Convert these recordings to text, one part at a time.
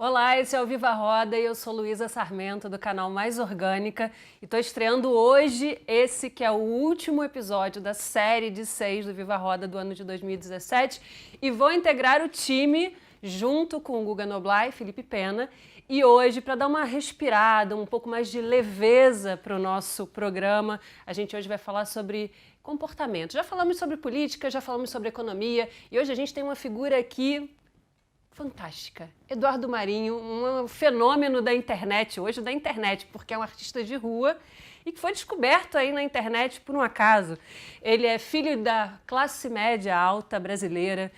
Olá, esse é o Viva Roda e eu sou Luísa Sarmento, do canal Mais Orgânica, e estou estreando hoje esse que é o último episódio da série de 6 do Viva Roda do ano de 2017 e vou integrar o time junto com o Guga Noblar e Felipe Pena. E hoje, para dar uma respirada, um pouco mais de leveza para o nosso programa, a gente hoje vai falar sobre comportamento. Já falamos sobre política, já falamos sobre economia e hoje a gente tem uma figura aqui fantástica. Eduardo Marinho, um fenômeno da internet, hoje da internet, porque é um artista de rua e que foi descoberto aí na internet por um acaso. Ele é filho da classe média alta brasileira,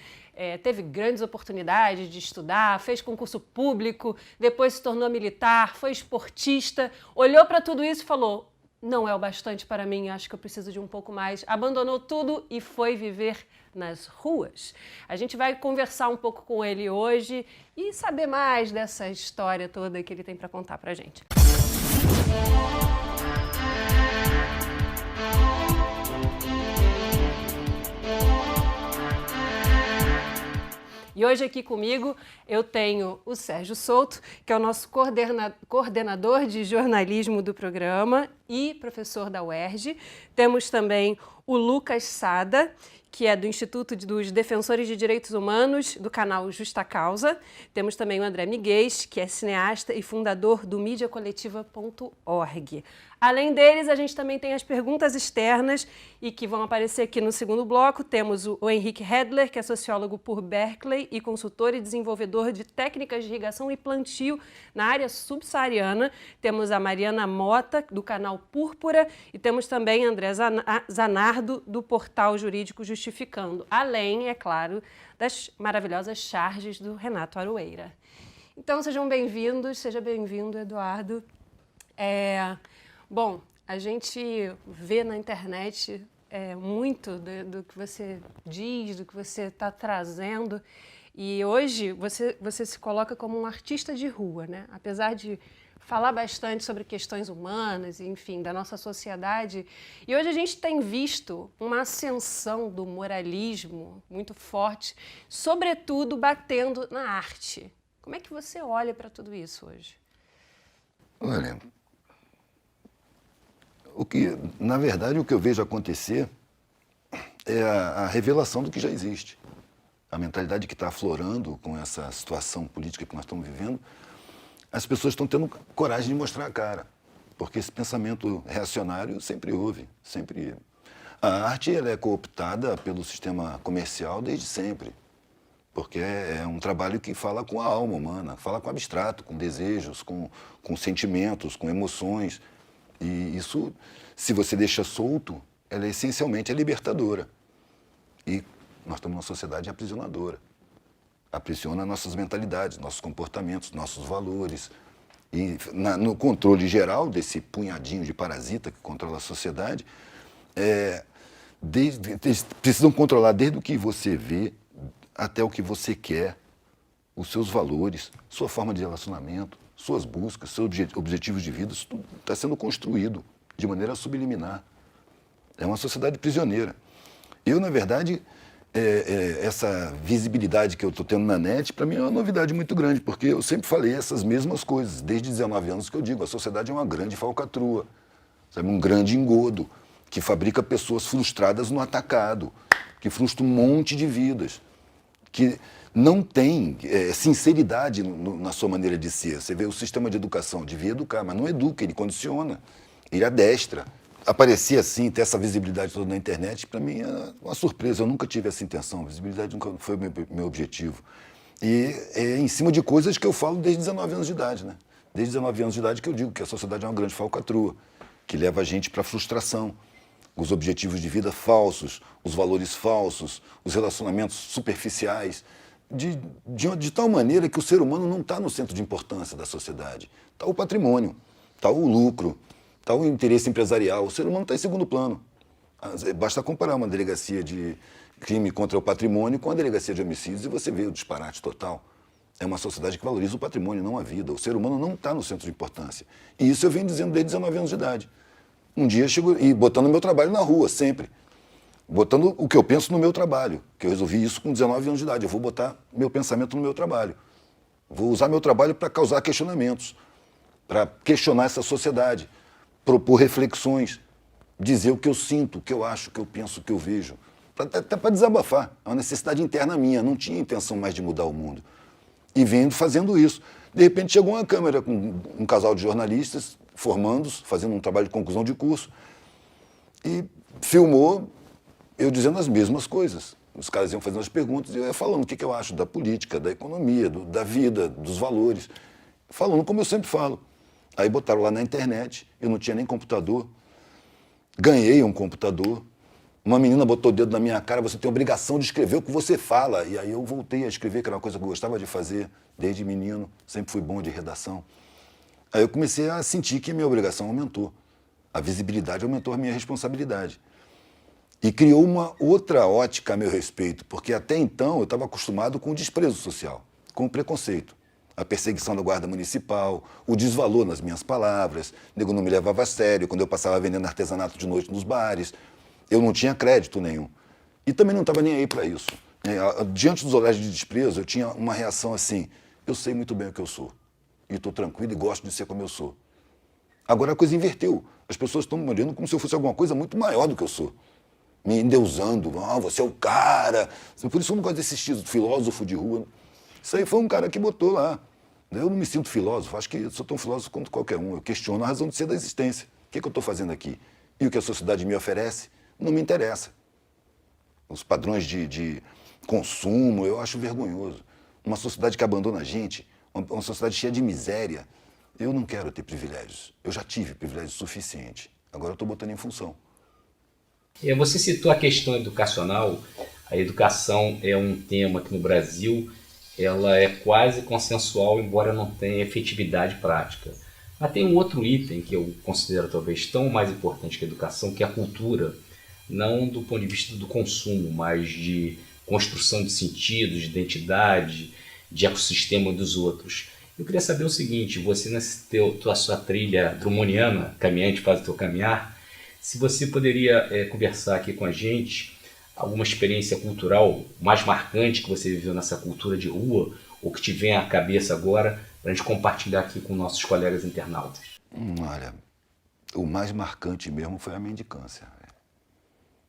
teve grandes oportunidades de estudar, fez concurso público, depois se tornou militar, foi esportista, olhou para tudo isso e falou: não é o bastante para mim, acho que eu preciso de um pouco mais. Abandonou tudo e foi viver nas ruas. A gente vai conversar um pouco com ele hoje e saber mais dessa história toda que ele tem para contar para a gente. E hoje aqui comigo eu tenho o Sérgio Souto, que é o nosso coordenador de jornalismo do programa e professor da UERJ. Temos também o Lucas Sada, que é do Instituto dos Defensores de Direitos Humanos, do canal Justa Causa. Temos também o André Miguel, que é cineasta e fundador do mediacoletiva.org. Além deles, a gente também tem as perguntas externas e que vão aparecer aqui no segundo bloco. Temos o Henrique Hedler, que é sociólogo por Berkeley e consultor e desenvolvedor de técnicas de irrigação e plantio na área subsaariana. Temos a Mariana Mota, do canal Púrpura, e temos também André Zanardo, do portal Jurídico Justificando, além, é claro, das maravilhosas charges do Renato Aroeira. Então, sejam bem-vindos, seja bem-vindo, Eduardo. Bom, a gente vê na internet muito do que você diz, do que você está trazendo, e hoje você se coloca como um artista de rua, né? Apesar de falar bastante sobre questões humanas, enfim, da nossa sociedade. E hoje a gente tem visto uma ascensão do moralismo muito forte, sobretudo batendo na arte. Como é que você olha para tudo isso hoje? Olha, na verdade, o que eu vejo acontecer é a revelação do que já existe. A mentalidade que está aflorando com essa situação política que nós estamos vivendo, as pessoas estão tendo coragem de mostrar a cara, porque esse pensamento reacionário sempre houve, sempre. A arte ela é cooptada pelo sistema comercial desde sempre, porque é um trabalho que fala com a alma humana, fala com o abstrato, com desejos, com sentimentos, com emoções. E isso, se você deixa solto, ela essencialmente é libertadora. E nós estamos numa sociedade aprisionadora. Aprisiona nossas mentalidades, nossos comportamentos, nossos valores. E no controle geral desse punhadinho de parasita que controla a sociedade, precisam controlar desde o que você vê até o que você quer, os seus valores, sua forma de relacionamento, suas buscas, seus objetivos de vida. Isso tudo está sendo construído de maneira subliminar. É uma sociedade prisioneira. Eu, na verdade, essa visibilidade que eu estou tendo na net, para mim é uma novidade muito grande, porque eu sempre falei essas mesmas coisas, desde 19 anos que eu digo, a sociedade é uma grande falcatrua, sabe? Um grande engodo, que fabrica pessoas frustradas no atacado, que frustra um monte de vidas, que não tem sinceridade na sua maneira de ser. Você vê o sistema de educação, devia educar, mas não educa, ele condiciona, ele adestra. Aparecer assim, ter essa visibilidade toda na internet, para mim é uma surpresa. Eu nunca tive essa intenção. Visibilidade nunca foi o meu objetivo. E é em cima de coisas que eu falo desde 19 anos de idade, né? Desde 19 anos de idade que eu digo que a sociedade é uma grande falcatrua, que leva a gente para a frustração. Os objetivos de vida falsos, os valores falsos, os relacionamentos superficiais, de tal maneira que o ser humano não está no centro de importância da sociedade. Está o patrimônio, está o lucro, está o interesse empresarial. O ser humano está em segundo plano. Basta comparar uma delegacia de crime contra o patrimônio com a delegacia de homicídios e você vê o disparate total. É uma sociedade que valoriza o patrimônio, não a vida. O ser humano não está no centro de importância. E isso eu venho dizendo desde 19 anos de idade. Um dia eu chego e botando meu trabalho na rua, sempre. Botando o que eu penso no meu trabalho, que eu resolvi isso com 19 anos de idade. Eu vou botar meu pensamento no meu trabalho. Vou usar meu trabalho para causar questionamentos, para questionar essa sociedade, propor reflexões, dizer o que eu sinto, o que eu acho, o que eu penso, o que eu vejo. Até para desabafar. É uma necessidade interna minha. Não tinha intenção mais de mudar o mundo. E vendo fazendo isso. De repente chegou uma câmera com um casal de jornalistas, formandos, fazendo um trabalho de conclusão de curso, e filmou eu dizendo as mesmas coisas. Os caras iam fazendo as perguntas e eu ia falando o que eu acho da política, da economia, da vida, dos valores. Falando como eu sempre falo. Aí botaram lá na internet, eu não tinha nem computador. Ganhei um computador. Uma menina botou o dedo na minha cara, você tem a obrigação de escrever o que você fala. E aí eu voltei a escrever, que era uma coisa que eu gostava de fazer desde menino, sempre fui bom de redação. Aí eu comecei a sentir que a minha obrigação aumentou. A visibilidade aumentou a minha responsabilidade. E criou uma outra ótica a meu respeito, porque até então eu estava acostumado com o desprezo social, com o preconceito. A perseguição da guarda municipal, o desvalor nas minhas palavras, o nego não me levava a sério quando eu passava vendendo artesanato de noite nos bares. Eu não tinha crédito nenhum. E também não estava nem aí para isso. Diante dos olhares de desprezo, eu tinha uma reação assim, eu sei muito bem o que eu sou. E estou tranquilo e gosto de ser como eu sou. Agora a coisa inverteu. As pessoas estão me olhando como se eu fosse alguma coisa muito maior do que eu sou. Me endeusando, você é o cara. Por isso eu não gosto desse estilo de filósofo de rua. Isso aí foi um cara que botou lá. Eu não me sinto filósofo, acho que eu sou tão filósofo quanto qualquer um. Eu questiono a razão de ser da existência. O que eu estou fazendo aqui? E o que a sociedade me oferece não me interessa. Os padrões de consumo, eu acho vergonhoso. Uma sociedade que abandona a gente, uma sociedade cheia de miséria. Eu não quero ter privilégios. Eu já tive privilégios suficiente. Agora eu estou botando em função. Você citou a questão educacional. A educação é um tema que no Brasil ela é quase consensual, embora não tenha efetividade prática. Mas tem um outro item que eu considero talvez tão mais importante que a educação, que é a cultura. Não do ponto de vista do consumo, mas de construção de sentidos, de identidade, de ecossistema dos outros. Eu queria saber o seguinte, você na sua trilha drummondiana, caminhante faz o teu caminhar, se você poderia conversar aqui com a gente alguma experiência cultural mais marcante que você viveu nessa cultura de rua, ou que te vem à cabeça agora, para a gente compartilhar aqui com nossos colegas internautas. Olha, o mais marcante mesmo foi a mendicância.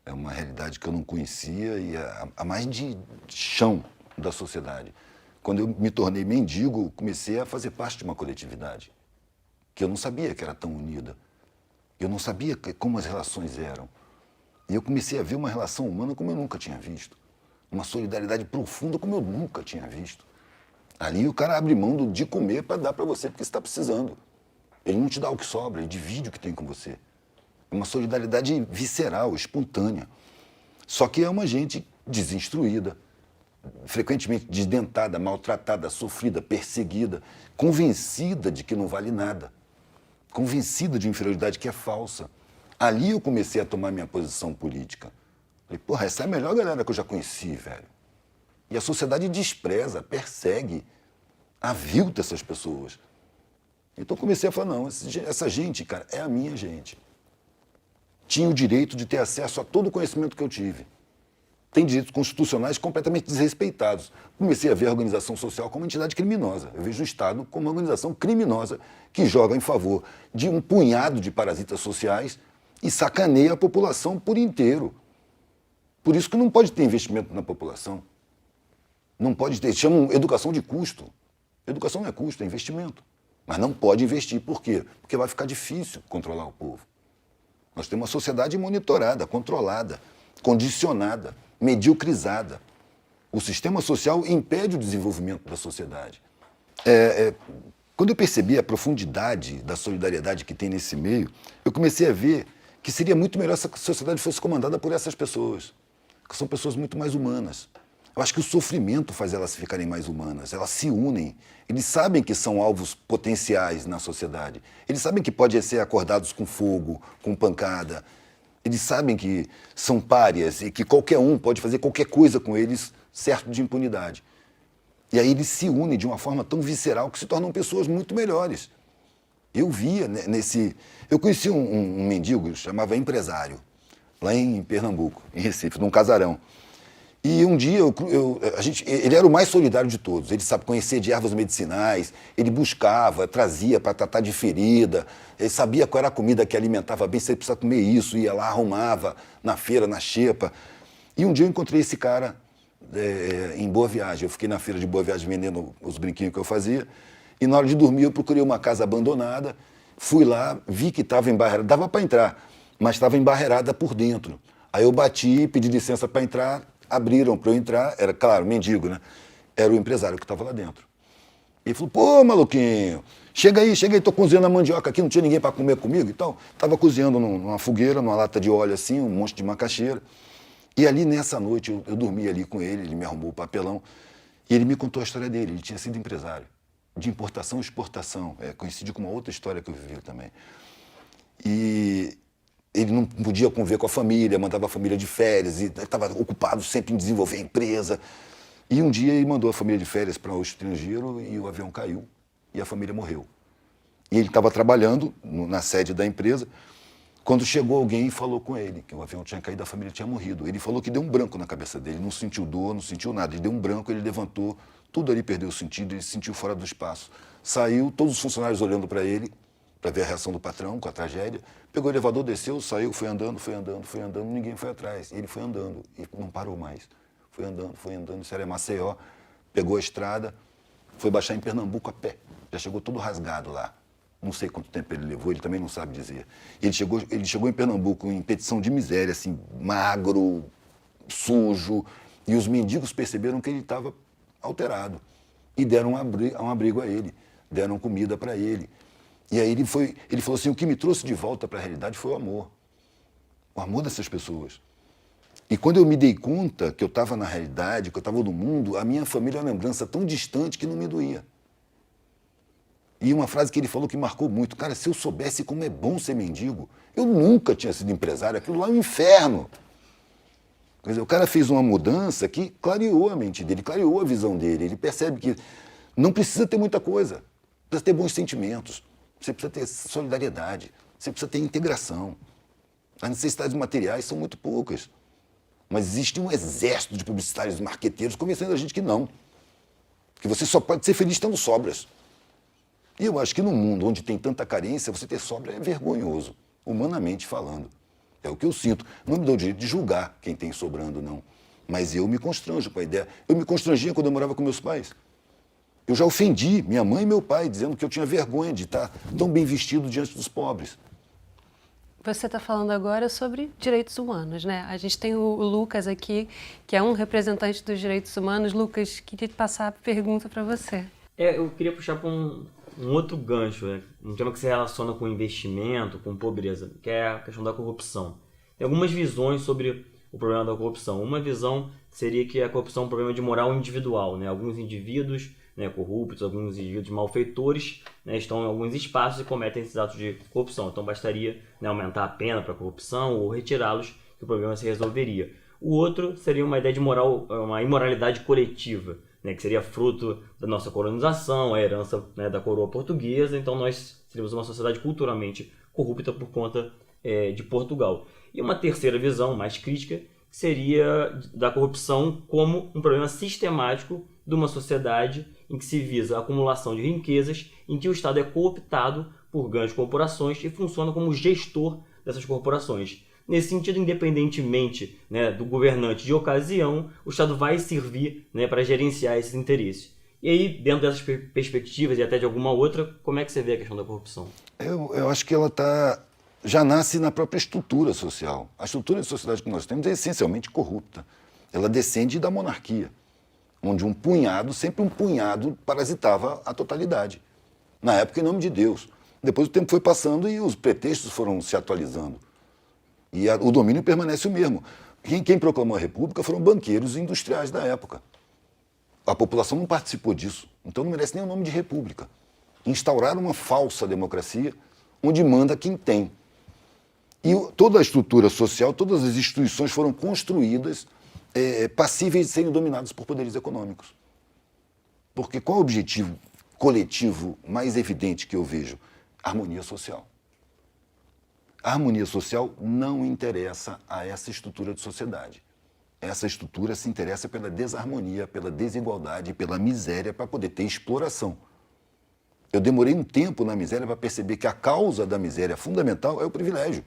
É uma realidade que eu não conhecia e a mais de chão da sociedade. Quando eu me tornei mendigo, comecei a fazer parte de uma coletividade que eu não sabia que era tão unida. Eu não sabia como as relações eram. E eu comecei a ver uma relação humana como eu nunca tinha visto. Uma solidariedade profunda como eu nunca tinha visto. Ali o cara abre mão de comer para dar para você porque você está precisando. Ele não te dá o que sobra, ele divide o que tem com você. É uma solidariedade visceral, espontânea. Só que é uma gente desinstruída, frequentemente desdentada, maltratada, sofrida, perseguida, convencida de que não vale nada, convencida de inferioridade que é falsa. Ali eu comecei a tomar minha posição política. Falei, porra, essa é a melhor galera que eu já conheci, velho. E a sociedade despreza, persegue, avilta essas pessoas. Então eu comecei a falar, não, essa gente, cara, é a minha gente. Tinha o direito de ter acesso a todo o conhecimento que eu tive. Tem direitos constitucionais completamente desrespeitados. Comecei a ver a organização social como uma entidade criminosa. Eu vejo o Estado como uma organização criminosa que joga em favor de um punhado de parasitas sociais e sacaneia a população por inteiro. Por isso que não pode ter investimento na população. Não pode ter, chamam educação de custo. Educação não é custo, é investimento. Mas não pode investir. Por quê? Porque vai ficar difícil controlar o povo. Nós temos uma sociedade monitorada, controlada, condicionada, mediocrizada. O sistema social impede o desenvolvimento da sociedade. Quando eu percebi a profundidade da solidariedade que tem nesse meio, eu comecei a ver que seria muito melhor se a sociedade fosse comandada por essas pessoas, que são pessoas muito mais humanas. Eu acho que o sofrimento faz elas ficarem mais humanas, elas se unem. Eles sabem que são alvos potenciais na sociedade. Eles sabem que podem ser acordados com fogo, com pancada. Eles sabem que são párias e que qualquer um pode fazer qualquer coisa com eles, certo de impunidade. E aí eles se unem de uma forma tão visceral que se tornam pessoas muito melhores. Eu via nesse... Eu conheci um mendigo, chamava Empresário, lá em Pernambuco, em Recife, num casarão. E um dia, ele era o mais solidário de todos. Ele sabe conhecer de ervas medicinais, ele buscava, trazia para tratar de ferida, ele sabia qual era a comida que alimentava bem, se ele precisava comer isso, ia lá, arrumava na feira, na xepa. E um dia eu encontrei esse cara em Boa Viagem. Eu fiquei na feira de Boa Viagem vendendo os brinquinhos que eu fazia. E na hora de dormir eu procurei uma casa abandonada, fui lá, vi que estava embarreirada, dava para entrar, mas estava embarreirada por dentro. Aí eu bati, pedi licença para entrar, abriram para eu entrar, era, claro, mendigo, né? Era o empresário que estava lá dentro. Ele falou, pô, maluquinho, chega aí, tô cozinhando a mandioca aqui, não tinha ninguém para comer comigo e tal. Estava cozinhando numa fogueira, numa lata de óleo assim, um monte de macaxeira. E ali, nessa noite, eu dormi ali com ele, ele me arrumou o papelão, e ele me contou a história dele, ele tinha sido empresário, de importação e exportação, coincidiu com uma outra história que eu vivi também. E ele não podia conviver com a família, mandava a família de férias, e estava ocupado sempre em desenvolver a empresa. E um dia ele mandou a família de férias para o estrangeiro e o avião caiu e a família morreu. E ele estava trabalhando na sede da empresa, quando chegou alguém e falou com ele que o avião tinha caído, a família tinha morrido. Ele falou que deu um branco na cabeça dele, não sentiu dor, não sentiu nada. Ele deu um branco, ele levantou, tudo ali perdeu o sentido, ele se sentiu fora do espaço. Saiu, todos os funcionários olhando para ele, para ver a reação do patrão com a tragédia. Pegou o elevador, desceu, saiu, foi andando, ninguém foi atrás. Ele foi andando e não parou mais. Foi andando, isso era Maceió, pegou a estrada, foi baixar em Pernambuco a pé. Já chegou todo rasgado lá. Não sei quanto tempo ele levou, ele também não sabe dizer. Ele chegou em Pernambuco em petição de miséria, assim, magro, sujo, e os mendigos perceberam que ele estava alterado. E deram um abrigo a ele, deram comida para ele. E aí ele falou assim, o que me trouxe de volta para a realidade foi o amor dessas pessoas. E quando eu me dei conta que eu estava na realidade, que eu estava no mundo, a minha família é uma lembrança tão distante que não me doía. E uma frase que ele falou que marcou muito, cara, se eu soubesse como é bom ser mendigo, eu nunca tinha sido empresário, aquilo lá é um inferno. Quer dizer, o cara fez uma mudança que clareou a mente dele, clareou a visão dele, ele percebe que não precisa ter muita coisa, precisa ter bons sentimentos, você precisa ter solidariedade, você precisa ter integração. As necessidades materiais são muito poucas, mas existe um exército de publicitários e marqueteiros convencendo a gente que não, que você só pode ser feliz tendo sobras. E eu acho que num mundo onde tem tanta carência, você ter sobra é vergonhoso, humanamente falando. É o que eu sinto. Não me dou o direito de julgar quem tem sobrando, não. Mas eu me constranjo com a ideia. Eu me constrangia quando eu morava com meus pais. Eu já ofendi minha mãe e meu pai, dizendo que eu tinha vergonha de estar tão bem vestido diante dos pobres. Você está falando agora sobre direitos humanos, né? A gente tem o Lucas aqui, que é um representante dos direitos humanos. Lucas, queria te passar a pergunta para você. Eu queria puxar para um outro gancho, né? Um tema que se relaciona com investimento, com pobreza, que é a questão da corrupção. Tem algumas visões sobre o problema da corrupção. Uma visão seria que a corrupção é um problema de moral individual, né? Alguns indivíduos, né, corruptos, alguns indivíduos malfeitores, né, estão em alguns espaços e cometem esses atos de corrupção. Então bastaria, né, aumentar a pena para a corrupção ou retirá-los que o problema se resolveria. O outro seria uma ideia de moral, uma imoralidade coletiva, né, que seria fruto da nossa colonização, a herança, né, da coroa portuguesa. Então nós seríamos uma sociedade culturalmente corrupta por conta de Portugal. E uma terceira visão, mais crítica, seria da corrupção como um problema sistemático de uma sociedade em que se visa a acumulação de riquezas, em que o Estado é cooptado por grandes corporações e funciona como gestor dessas corporações. Nesse sentido, independentemente, né, do governante de ocasião, o Estado vai servir, né, para gerenciar esses interesses. E aí, dentro dessas perspectivas e até de alguma outra, como é que você vê a questão da corrupção? Eu acho que ela já nasce na própria estrutura social. A estrutura de sociedade que nós temos é essencialmente corrupta. Ela descende da monarquia, onde sempre um punhado, parasitava a totalidade. Na época, em nome de Deus. Depois o tempo foi passando e os pretextos foram se atualizando. E o domínio permanece o mesmo. Quem proclamou a República foram banqueiros e industriais da época. A população não participou disso, então não merece nem o nome de República. Instauraram uma falsa democracia, onde manda quem tem. E toda a estrutura social, todas as instituições foram construídas passíveis de serem dominados por poderes econômicos. Porque qual é o objetivo coletivo mais evidente que eu vejo? Harmonia social. A harmonia social não interessa a essa estrutura de sociedade. essa estrutura se interessa pela desarmonia, pela desigualdade, pela miséria, para poder ter exploração. Eu demorei um tempo na miséria para perceber que a causa da miséria fundamental é o privilégio.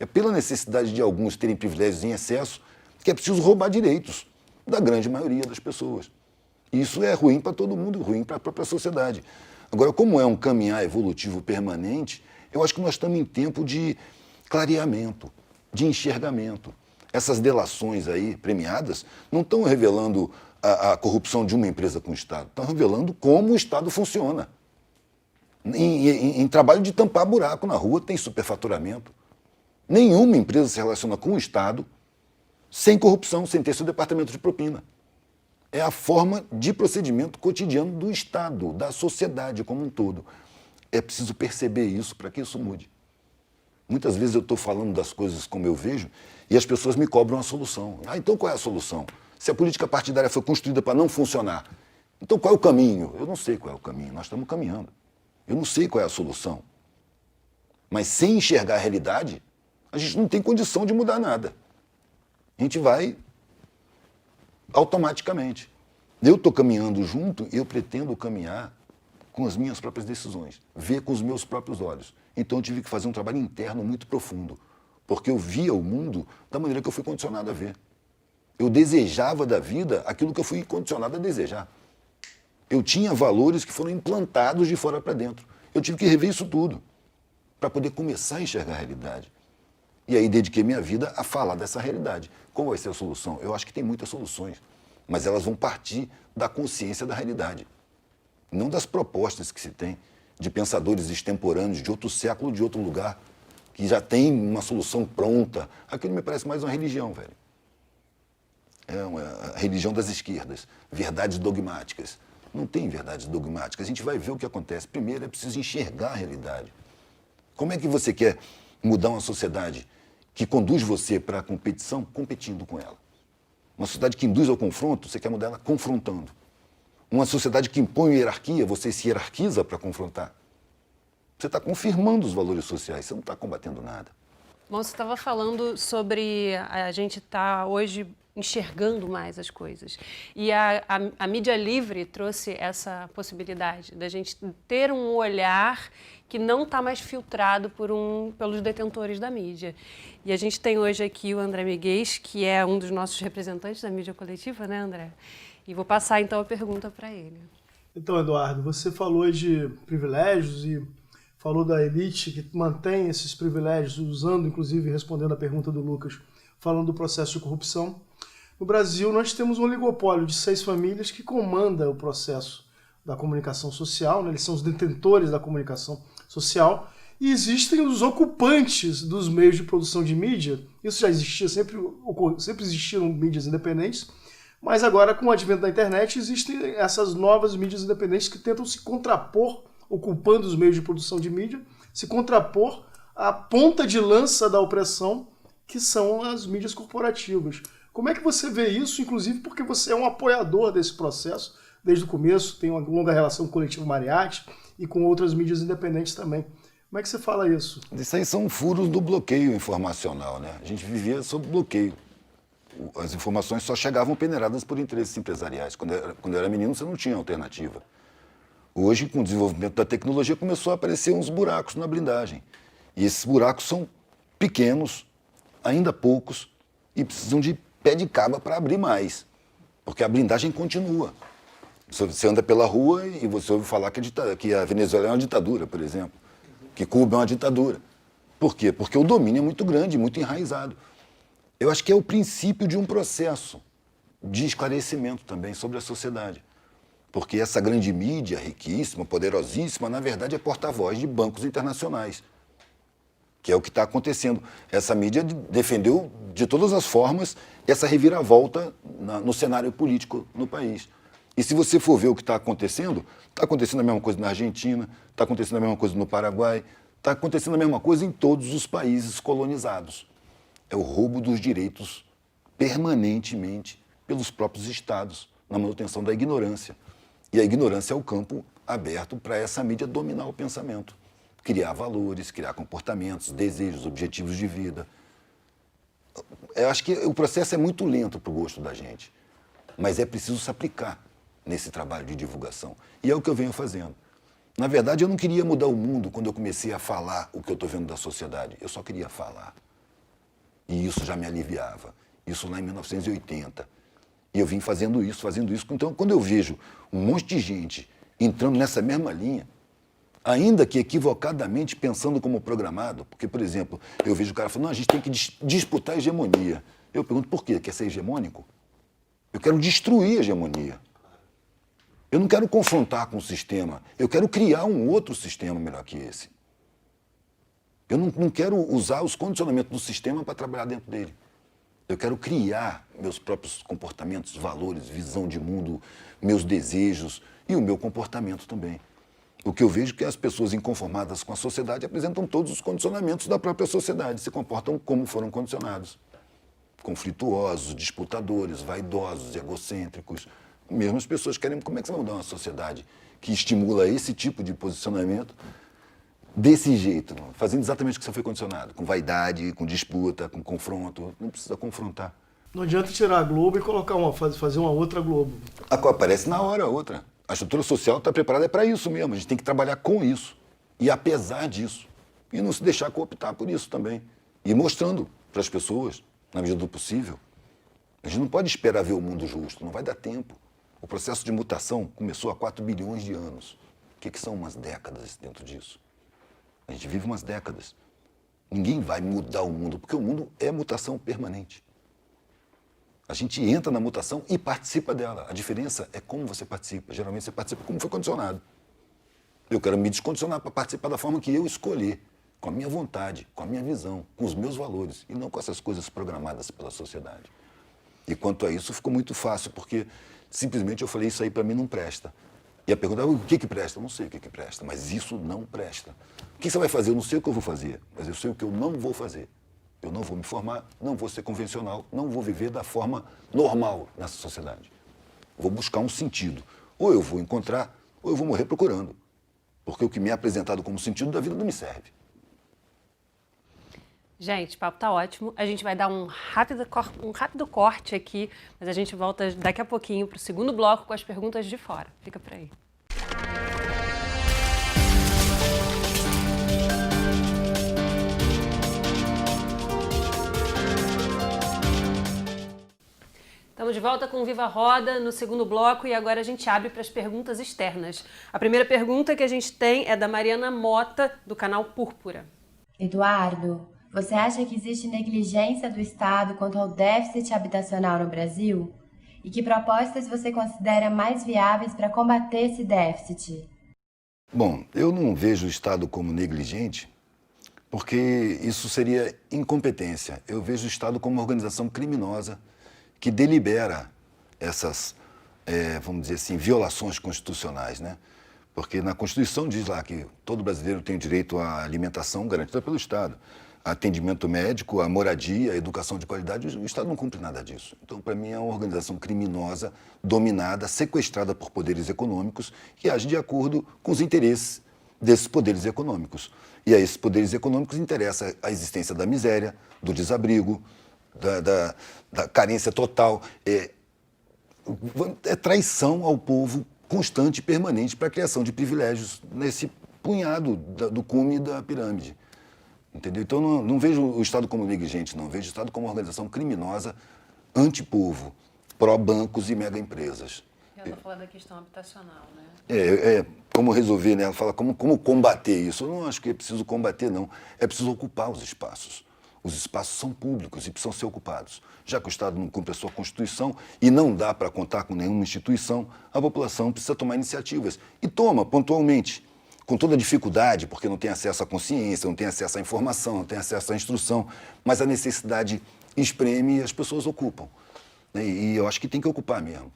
É pela necessidade de alguns terem privilégios em excesso que é preciso roubar direitos da grande maioria das pessoas. Isso é ruim para todo mundo, ruim para a própria sociedade. Agora, como é um caminhar evolutivo permanente, eu acho que nós estamos em tempo de clareamento, de enxergamento. Essas delações aí premiadas não estão revelando a corrupção de uma empresa com o Estado, estão revelando como o Estado funciona. Em trabalho de tampar buraco na rua tem superfaturamento. Nenhuma empresa se relaciona com o Estado sem corrupção, sem ter seu departamento de propina. É a forma de procedimento cotidiano do Estado, da sociedade como um todo. É preciso perceber isso para que isso mude. Muitas vezes eu estou falando das coisas como eu vejo e as pessoas me cobram a solução. Ah, então qual é a solução? Se a política partidária foi construída para não funcionar, então qual é o caminho? Eu não sei qual é o caminho, nós estamos caminhando. Eu não sei qual é a solução. Mas sem enxergar a realidade, a gente não tem condição de mudar nada. A gente vai automaticamente. Eu estou caminhando junto e eu pretendo caminhar com as minhas próprias decisões, ver com os meus próprios olhos. Então eu tive que fazer um trabalho interno muito profundo, porque eu via o mundo da maneira que eu fui condicionado a ver. Eu desejava da vida aquilo que eu fui condicionado a desejar. Eu tinha valores que foram implantados de fora para dentro. Eu tive que rever isso tudo para poder começar a enxergar a realidade. E aí dediquei minha vida a falar dessa realidade. Qual vai ser a solução? Eu acho que tem muitas soluções, mas elas vão partir da consciência da realidade, não das propostas que se tem de pensadores extemporâneos de outro século, de outro lugar, que já tem uma solução pronta. Aquilo me parece mais uma religião, velho. É a religião das esquerdas, verdades dogmáticas. Não tem verdades dogmáticas, a gente vai ver o que acontece. Primeiro é preciso enxergar a realidade. Como é que você quer mudar uma sociedade que conduz você para a competição, competindo com ela? Uma sociedade que induz ao confronto, você quer mudar ela confrontando. Uma sociedade que impõe hierarquia, você se hierarquiza para confrontar. Você está confirmando os valores sociais, você não está combatendo nada. Bom, você estava falando sobre a gente estar hoje enxergando mais as coisas. E a mídia livre trouxe essa possibilidade da gente ter um olhar que não está mais filtrado pelos detentores da mídia. E a gente tem hoje aqui o André Miguel, que é um dos nossos representantes da mídia coletiva, né, André? E vou passar, então, a pergunta para ele. Então, Eduardo, você falou de privilégios e falou da elite que mantém esses privilégios, usando, inclusive, respondendo a pergunta do Lucas, falando do processo de corrupção. No Brasil, nós temos um oligopólio de 6 famílias que comanda o processo da comunicação social, né? Eles são os detentores da comunicação social, e existem os ocupantes dos meios de produção de mídia. Isso já existia, sempre existiram mídias independentes, mas agora, com o advento da internet, existem essas novas mídias independentes que tentam se contrapor, ocupando os meios de produção de mídia, se contrapor à ponta de lança da opressão, que são as mídias corporativas. Como é que você vê isso, inclusive porque você é um apoiador desse processo desde o começo, tem uma longa relação com o Coletivo Mariátis e com outras mídias independentes também. Como é que você fala isso? Isso aí são furos do bloqueio informacional, né? A gente vivia sob bloqueio. As informações só chegavam peneiradas por interesses empresariais. Quando eu era menino, você não tinha alternativa. Hoje, com o desenvolvimento da tecnologia, começou a aparecer uns buracos na blindagem. E esses buracos são pequenos, ainda poucos, e precisam de pé de cabra para abrir mais. Porque a blindagem continua. Você anda pela rua e você ouve falar que a Venezuela é uma ditadura, por exemplo. Que Cuba é uma ditadura. Por quê? Porque o domínio é muito grande, muito enraizado. Eu acho que é o princípio de um processo de esclarecimento também sobre a sociedade. Porque essa grande mídia, riquíssima, poderosíssima, na verdade é porta-voz de bancos internacionais. Que é o que está acontecendo. Essa mídia defendeu de todas as formas essa reviravolta no cenário político no país. E se você for ver o que está acontecendo a mesma coisa na Argentina, está acontecendo a mesma coisa no Paraguai, está acontecendo a mesma coisa em todos os países colonizados. É o roubo dos direitos permanentemente pelos próprios estados, na manutenção da ignorância. E a ignorância é o campo aberto para essa mídia dominar o pensamento, criar valores, criar comportamentos, desejos, objetivos de vida. Eu acho que o processo é muito lento para o gosto da gente, mas é preciso se aplicar nesse trabalho de divulgação. E é o que eu venho fazendo. Na verdade, eu não queria mudar o mundo quando eu comecei a falar o que eu estou vendo da sociedade. Eu só queria falar. E isso já me aliviava. Isso lá em 1980. E eu vim fazendo isso. Então, quando eu vejo um monte de gente entrando nessa mesma linha, ainda que equivocadamente pensando como programado, porque, por exemplo, eu vejo o cara falando, não, a gente tem que disputar a hegemonia. Eu pergunto, por quê? Quer ser hegemônico? Eu quero destruir a hegemonia. Eu não quero confrontar com o sistema, eu quero criar um outro sistema melhor que esse. Eu não quero usar os condicionamentos do sistema para trabalhar dentro dele. Eu quero criar meus próprios comportamentos, valores, visão de mundo, meus desejos e o meu comportamento também. O que eu vejo é que as pessoas inconformadas com a sociedade apresentam todos os condicionamentos da própria sociedade, se comportam como foram condicionados. Conflituosos, disputadores, vaidosos, egocêntricos. Mesmo as pessoas querem... Como é que você vai mudar uma sociedade que estimula esse tipo de posicionamento desse jeito, fazendo exatamente o que você foi condicionado, com vaidade, com disputa, com confronto? Não precisa confrontar. Não adianta tirar a Globo e colocar fazer uma outra Globo. A qual aparece na hora a outra. A estrutura social está preparada para isso mesmo. A gente tem que trabalhar com isso. E apesar disso. E não se deixar cooptar por isso também. E mostrando para as pessoas, na medida do possível. A gente não pode esperar ver o mundo justo. Não vai dar tempo. O processo de mutação começou há 4 bilhões de anos. O que são umas décadas dentro disso? A gente vive umas décadas. Ninguém vai mudar o mundo, porque o mundo é mutação permanente. A gente entra na mutação e participa dela. A diferença é como você participa. Geralmente você participa como foi condicionado. Eu quero me descondicionar para participar da forma que eu escolher, com a minha vontade, com a minha visão, com os meus valores, e não com essas coisas programadas pela sociedade. E quanto a isso, ficou muito fácil, porque simplesmente eu falei, isso aí para mim não presta. E a pergunta é, o que presta? Eu não sei o que presta, mas isso não presta. O que você vai fazer? Eu não sei o que eu vou fazer, mas eu sei o que eu não vou fazer. Eu não vou me formar, não vou ser convencional, não vou viver da forma normal nessa sociedade. Vou buscar um sentido. Ou eu vou encontrar, ou eu vou morrer procurando. Porque o que me é apresentado como sentido da vida não me serve. Gente, o papo tá ótimo. A gente vai dar um rápido corte aqui, mas a gente volta daqui a pouquinho para o segundo bloco com as perguntas de fora. Fica por aí. Estamos de volta com o Viva Roda no segundo bloco e agora a gente abre para as perguntas externas. A primeira pergunta que a gente tem é da Mariana Mota, do canal Púrpura. Eduardo, você acha que existe negligência do Estado quanto ao déficit habitacional no Brasil? E que propostas você considera mais viáveis para combater esse déficit? Bom, eu não vejo o Estado como negligente, porque isso seria incompetência. Eu vejo o Estado como uma organização criminosa que delibera essas, vamos dizer assim, violações constitucionais, né? Porque na Constituição diz lá que todo brasileiro tem direito à alimentação garantida pelo Estado, atendimento médico, a moradia, a educação de qualidade. O Estado não cumpre nada disso. Então, para mim, é uma organização criminosa, dominada, sequestrada por poderes econômicos que age de acordo com os interesses desses poderes econômicos. E a esses poderes econômicos interessa a existência da miséria, do desabrigo, da carência total. É traição ao povo constante e permanente para a criação de privilégios nesse punhado do cume da pirâmide. Entendeu? Então, não vejo o Estado como negligente, não. Vejo o Estado como uma organização criminosa, antipovo, pró-bancos e mega-empresas. Eu estou falando da questão habitacional, né? Como resolver, né? Ela fala como combater isso. Eu não acho que é preciso combater, não. É preciso ocupar os espaços. Os espaços são públicos e precisam ser ocupados. Já que o Estado não cumpre a sua Constituição e não dá para contar com nenhuma instituição, a população precisa tomar iniciativas. E toma, pontualmente, com toda dificuldade, porque não tem acesso à consciência, não tem acesso à informação, não tem acesso à instrução, mas a necessidade espreme e as pessoas ocupam. E eu acho que tem que ocupar mesmo.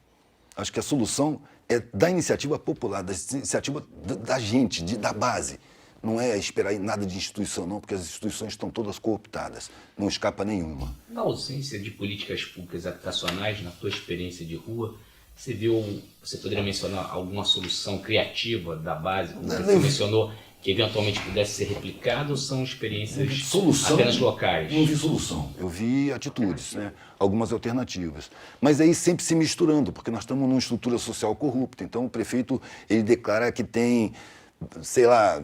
Acho que a solução é da iniciativa popular, da iniciativa da gente, da base. Não é esperar nada de instituição, não, porque as instituições estão todas cooptadas. Não escapa nenhuma. Na ausência de políticas públicas habitacionais, na tua experiência de rua, você poderia mencionar alguma solução criativa da base, como você mencionou, que eventualmente pudesse ser replicado ou são experiências Solução, apenas locais? Não vi solução, eu vi atitudes, né? Algumas alternativas. Mas aí sempre se misturando, porque nós estamos numa estrutura social corrupta. Então o prefeito ele declara que tem, sei lá,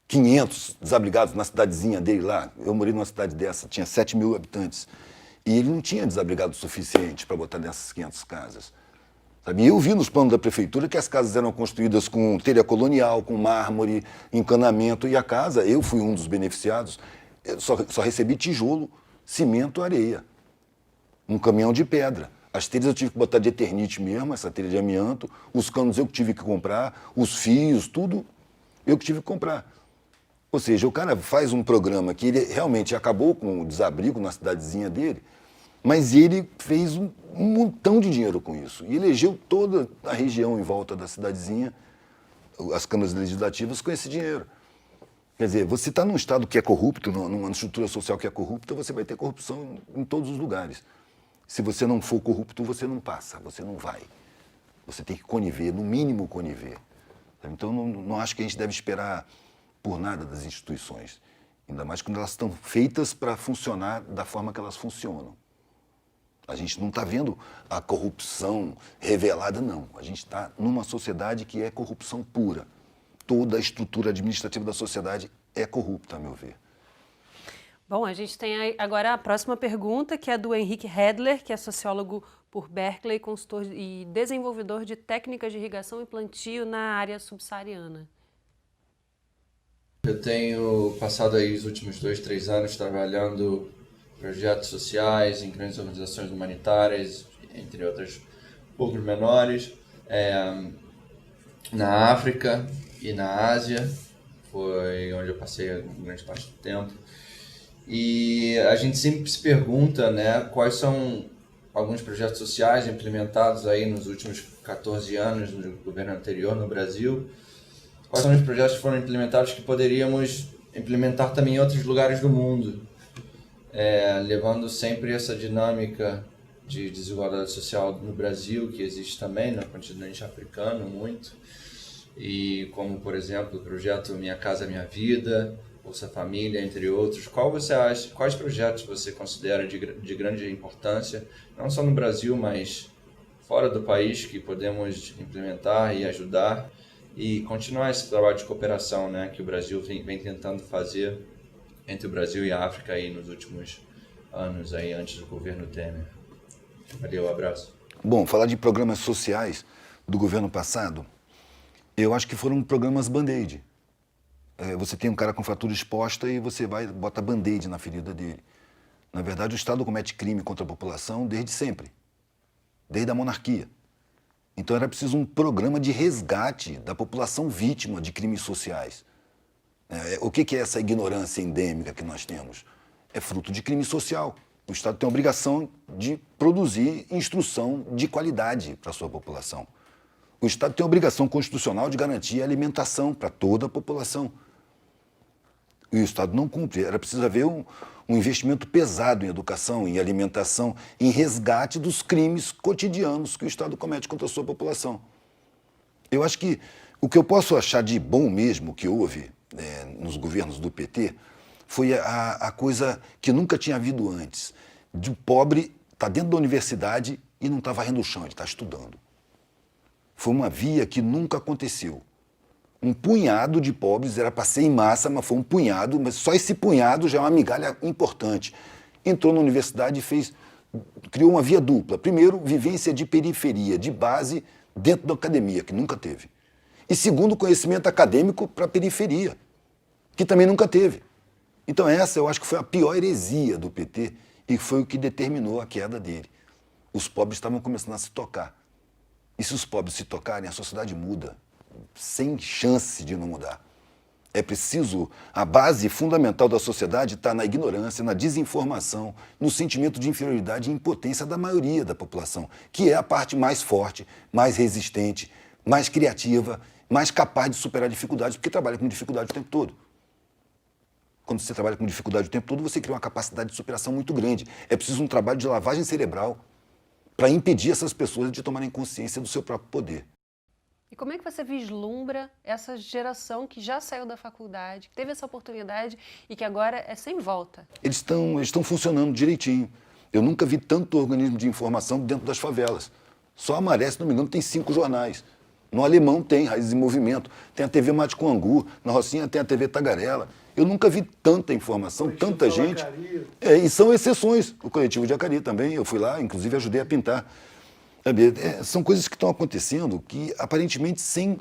500 desabrigados na cidadezinha dele lá. Eu morei numa cidade dessa, tinha 7 mil habitantes. E ele não tinha desabrigado o suficiente para botar nessas 500 casas. Sabe? E eu vi nos planos da prefeitura que as casas eram construídas com telha colonial, com mármore, encanamento, e a casa, eu fui um dos beneficiados, eu só recebi tijolo, cimento, areia, um caminhão de pedra. As telhas eu tive que botar de eternite mesmo, essa telha de amianto, os canos eu que tive que comprar, os fios, tudo eu que tive que comprar. Ou seja, o cara faz um programa que ele realmente acabou com o desabrigo na cidadezinha dele, mas ele fez um montão de dinheiro com isso. E elegeu toda a região em volta da cidadezinha, as câmaras legislativas, com esse dinheiro. Quer dizer, você está num estado que é corrupto, numa estrutura social que é corrupta, você vai ter corrupção em todos os lugares. Se você não for corrupto, você não passa, você não vai. Você tem que conniver, no mínimo conniver. Então, não acho que a gente deve esperar por nada das instituições. Ainda mais quando elas estão feitas para funcionar da forma que elas funcionam. A gente não está vendo a corrupção revelada, não. A gente está numa sociedade que é corrupção pura. Toda a estrutura administrativa da sociedade é corrupta, a meu ver. Bom, a gente tem agora a próxima pergunta, que é do Henrique Hedler, que é sociólogo por Berkeley, consultor e desenvolvedor de técnicas de irrigação e plantio na área subsaariana. Eu tenho passado aí os últimos 2, 3 anos trabalhando projetos sociais em grandes organizações humanitárias, entre outras poucos menores, na África e na Ásia, foi onde eu passei grande parte do tempo. E a gente sempre se pergunta, né, quais são alguns projetos sociais implementados aí nos últimos 14 anos no governo anterior no Brasil. Quais são os projetos que foram implementados que poderíamos implementar também em outros lugares do mundo, levando sempre essa dinâmica de desigualdade social no Brasil, que existe também no continente africano muito, e como, por exemplo, o projeto Minha Casa Minha Vida, Bolsa Família, entre outros. Quais projetos você considera de grande importância, não só no Brasil, mas fora do país, que podemos implementar e ajudar e continuar esse trabalho de cooperação, né, que o Brasil vem tentando fazer entre o Brasil e a África aí nos últimos anos, aí, antes do governo Temer? Valeu, abraço. Bom, falar de programas sociais do governo passado, eu acho que foram programas band-aid. Você tem um cara com fratura exposta e você bota band-aid na ferida dele. Na verdade, o Estado comete crime contra a população desde sempre, desde a monarquia. Então era preciso um programa de resgate da população vítima de crimes sociais. O que é essa ignorância endêmica que nós temos? É fruto de crime social. O Estado tem a obrigação de produzir instrução de qualidade para a sua população. O Estado tem a obrigação constitucional de garantir a alimentação para toda a população. E o Estado não cumpre. Era preciso haver um investimento pesado em educação, em alimentação, em resgate dos crimes cotidianos que o Estado comete contra a sua população. Eu acho que o que eu posso achar de bom mesmo que houve nos governos do PT foi a coisa que nunca tinha havido antes, de o pobre estar dentro da universidade e não está varrendo o chão, ele está estudando. Foi uma via que nunca aconteceu. Um punhado de pobres, era para ser em massa, mas foi um punhado, mas só esse punhado já é uma migalha importante. Entrou na universidade e criou uma via dupla. Primeiro, vivência de periferia, de base, dentro da academia, que nunca teve. E segundo, conhecimento acadêmico para a periferia, que também nunca teve. Então essa eu acho que foi a pior heresia do PT e foi o que determinou a queda dele. Os pobres estavam começando a se tocar. E se os pobres se tocarem, a sociedade muda, sem chance de não mudar. É preciso, a base fundamental da sociedade está na ignorância, na desinformação, no sentimento de inferioridade e impotência da maioria da população, que é a parte mais forte, mais resistente, mais criativa, mais capaz de superar dificuldades, porque trabalha com dificuldade o tempo todo. Quando você trabalha com dificuldade o tempo todo, você cria uma capacidade de superação muito grande. É preciso um trabalho de lavagem cerebral para impedir essas pessoas de tomarem consciência do seu próprio poder. E como é que você vislumbra essa geração que já saiu da faculdade, que teve essa oportunidade e que agora é sem volta? Eles estão funcionando direitinho. Eu nunca vi tanto organismo de informação dentro das favelas. Só a Maré, se não me engano, tem 5 jornais. No Alemão tem Raízes em Movimento, tem a TV Maticoangu, na Rocinha tem a TV Tagarela. Eu nunca vi tanta informação, tanta gente. E são exceções. O coletivo de Acari também, eu fui lá, inclusive ajudei a pintar. São coisas que estão acontecendo que aparentemente sem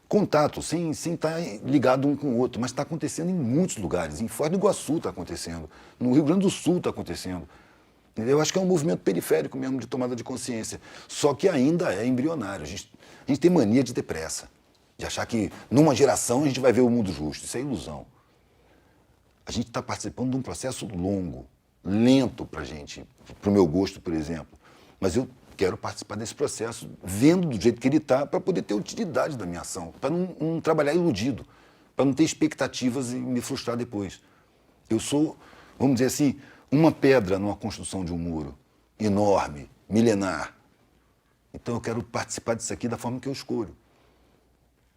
contato, sem estar ligado um com o outro, mas está acontecendo em muitos lugares. Em Foz do Iguaçu está acontecendo, no Rio Grande do Sul está acontecendo. Eu acho que é um movimento periférico mesmo de tomada de consciência, só que ainda é embrionário. A gente tem mania de ter pressa, de achar que numa geração a gente vai ver o mundo justo. Isso é ilusão. A gente está participando de um processo longo, lento para a gente, para o meu gosto, por exemplo. Mas eu quero participar desse processo, vendo do jeito que ele está, para poder ter utilidade da minha ação, para não trabalhar iludido, para não ter expectativas e me frustrar depois. Eu sou, vamos dizer assim, uma pedra numa construção de um muro enorme, milenar. Então eu quero participar disso aqui da forma que eu escolho.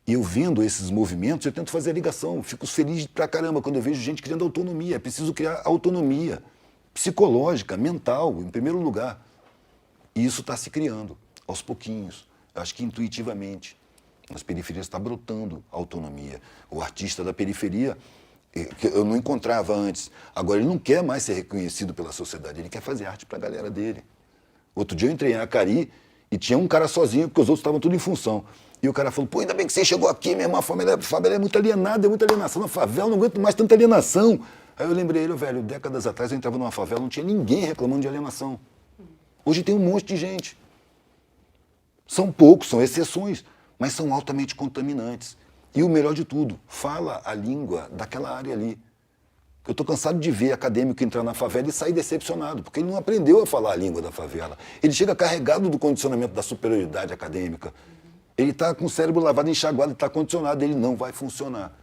E eu vendo esses movimentos, eu tento fazer a ligação. Eu fico feliz pra caramba quando eu vejo gente criando autonomia. É preciso criar autonomia psicológica, mental, em primeiro lugar. E isso está se criando, aos pouquinhos. Eu acho que intuitivamente. Nas periferias está brotando autonomia. O artista da periferia, que eu não encontrava antes, agora ele não quer mais ser reconhecido pela sociedade, ele quer fazer arte para a galera dele. Outro dia eu entrei em Acari e tinha um cara sozinho, porque os outros estavam tudo em função. E o cara falou, pô, ainda bem que você chegou aqui, minha irmã, a favela é muito alienada, é muita alienação. Na favela não aguento mais tanta alienação. Aí eu lembrei ele, velho, décadas atrás eu entrava numa favela, não tinha ninguém reclamando de alienação. Hoje tem um monte de gente. São poucos, são exceções, mas são altamente contaminantes. E o melhor de tudo, fala a língua daquela área ali. Eu estou cansado de ver acadêmico entrar na favela e sair decepcionado, porque ele não aprendeu a falar a língua da favela. Ele chega carregado do condicionamento da superioridade acadêmica. Ele está com o cérebro lavado, enxaguado, está condicionado, ele não vai funcionar.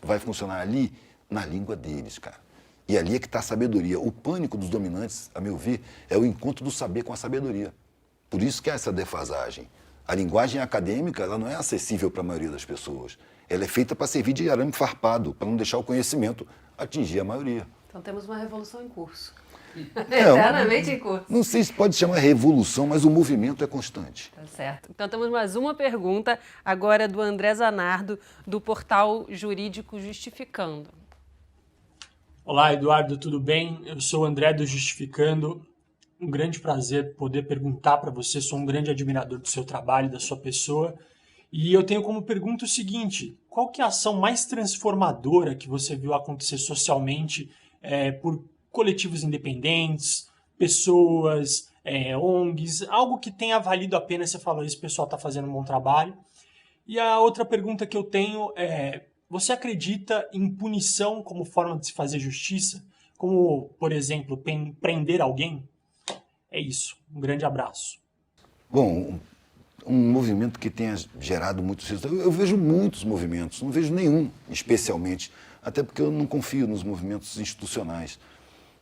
Vai funcionar ali, na língua deles, cara. E ali é que está a sabedoria. O pânico dos dominantes, a meu ver, é o encontro do saber com a sabedoria. Por isso que há essa defasagem. A linguagem acadêmica, ela não é acessível para a maioria das pessoas. Ela é feita para servir de arame farpado, para não deixar o conhecimento atingir a maioria. Então temos uma revolução em curso. Eternamente em curso. Não sei se pode chamar revolução, mas o movimento é constante. Tá certo. Então temos mais uma pergunta, agora do André Zanardo, do portal Jurídico Justificando. Olá, Eduardo, tudo bem? Eu sou o André do Justificando. Um grande prazer poder perguntar para você, sou um grande admirador do seu trabalho, da sua pessoa. E eu tenho como pergunta o seguinte, qual que é a ação mais transformadora que você viu acontecer socialmente por coletivos independentes, pessoas, ONGs, algo que tenha valido a pena, você falou, esse pessoal está fazendo um bom trabalho. E a outra pergunta que eu tenho é, você acredita em punição como forma de se fazer justiça? Como, por exemplo, prender alguém? É isso. Um grande abraço. Bom, um movimento que tenha gerado muitos resultados. Eu vejo muitos movimentos, não vejo nenhum especialmente, até porque eu não confio nos movimentos institucionais.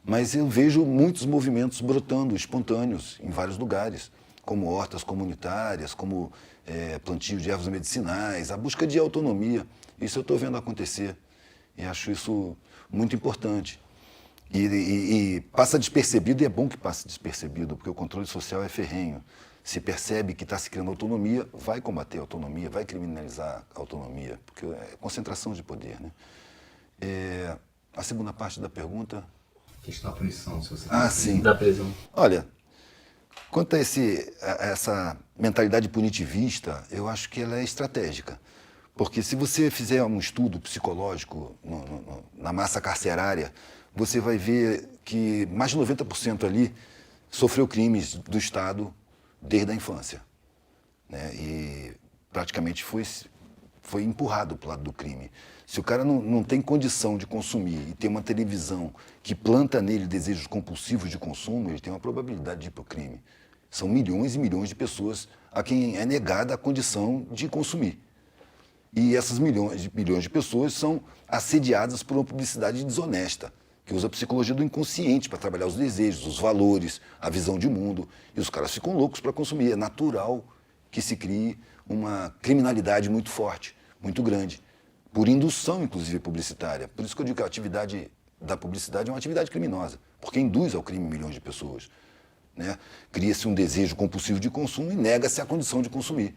Mas eu vejo muitos movimentos brotando, espontâneos, em vários lugares, como hortas comunitárias, como plantio de ervas medicinais, a busca de autonomia. Isso eu estou vendo acontecer e acho isso muito importante. E passa despercebido, e é bom que passe despercebido, porque o controle social é ferrenho. Se percebe que está se criando autonomia, vai combater a autonomia, vai criminalizar a autonomia, porque é concentração de poder, né? A segunda parte da pergunta... A questão da punição, se você sim. Da prisão. Olha, quanto a essa mentalidade punitivista, eu acho que ela é estratégica. Porque se você fizer um estudo psicológico na massa carcerária, você vai ver que mais de 90% ali sofreu crimes do Estado desde a infância, né? E praticamente foi empurrado para o lado do crime. Se o cara não tem condição de consumir e tem uma televisão que planta nele desejos compulsivos de consumo, ele tem uma probabilidade de ir para o crime. São milhões e milhões de pessoas a quem é negada a condição de consumir. E essas milhões de pessoas são assediadas por uma publicidade desonesta, que usa a psicologia do inconsciente para trabalhar os desejos, os valores, a visão de mundo. E os caras ficam loucos para consumir. É natural que se crie uma criminalidade muito forte, muito grande, por indução, inclusive, publicitária. Por isso que eu digo que a atividade da publicidade é uma atividade criminosa, porque induz ao crime milhões de pessoas, né? Cria-se um desejo compulsivo de consumo e nega-se a condição de consumir,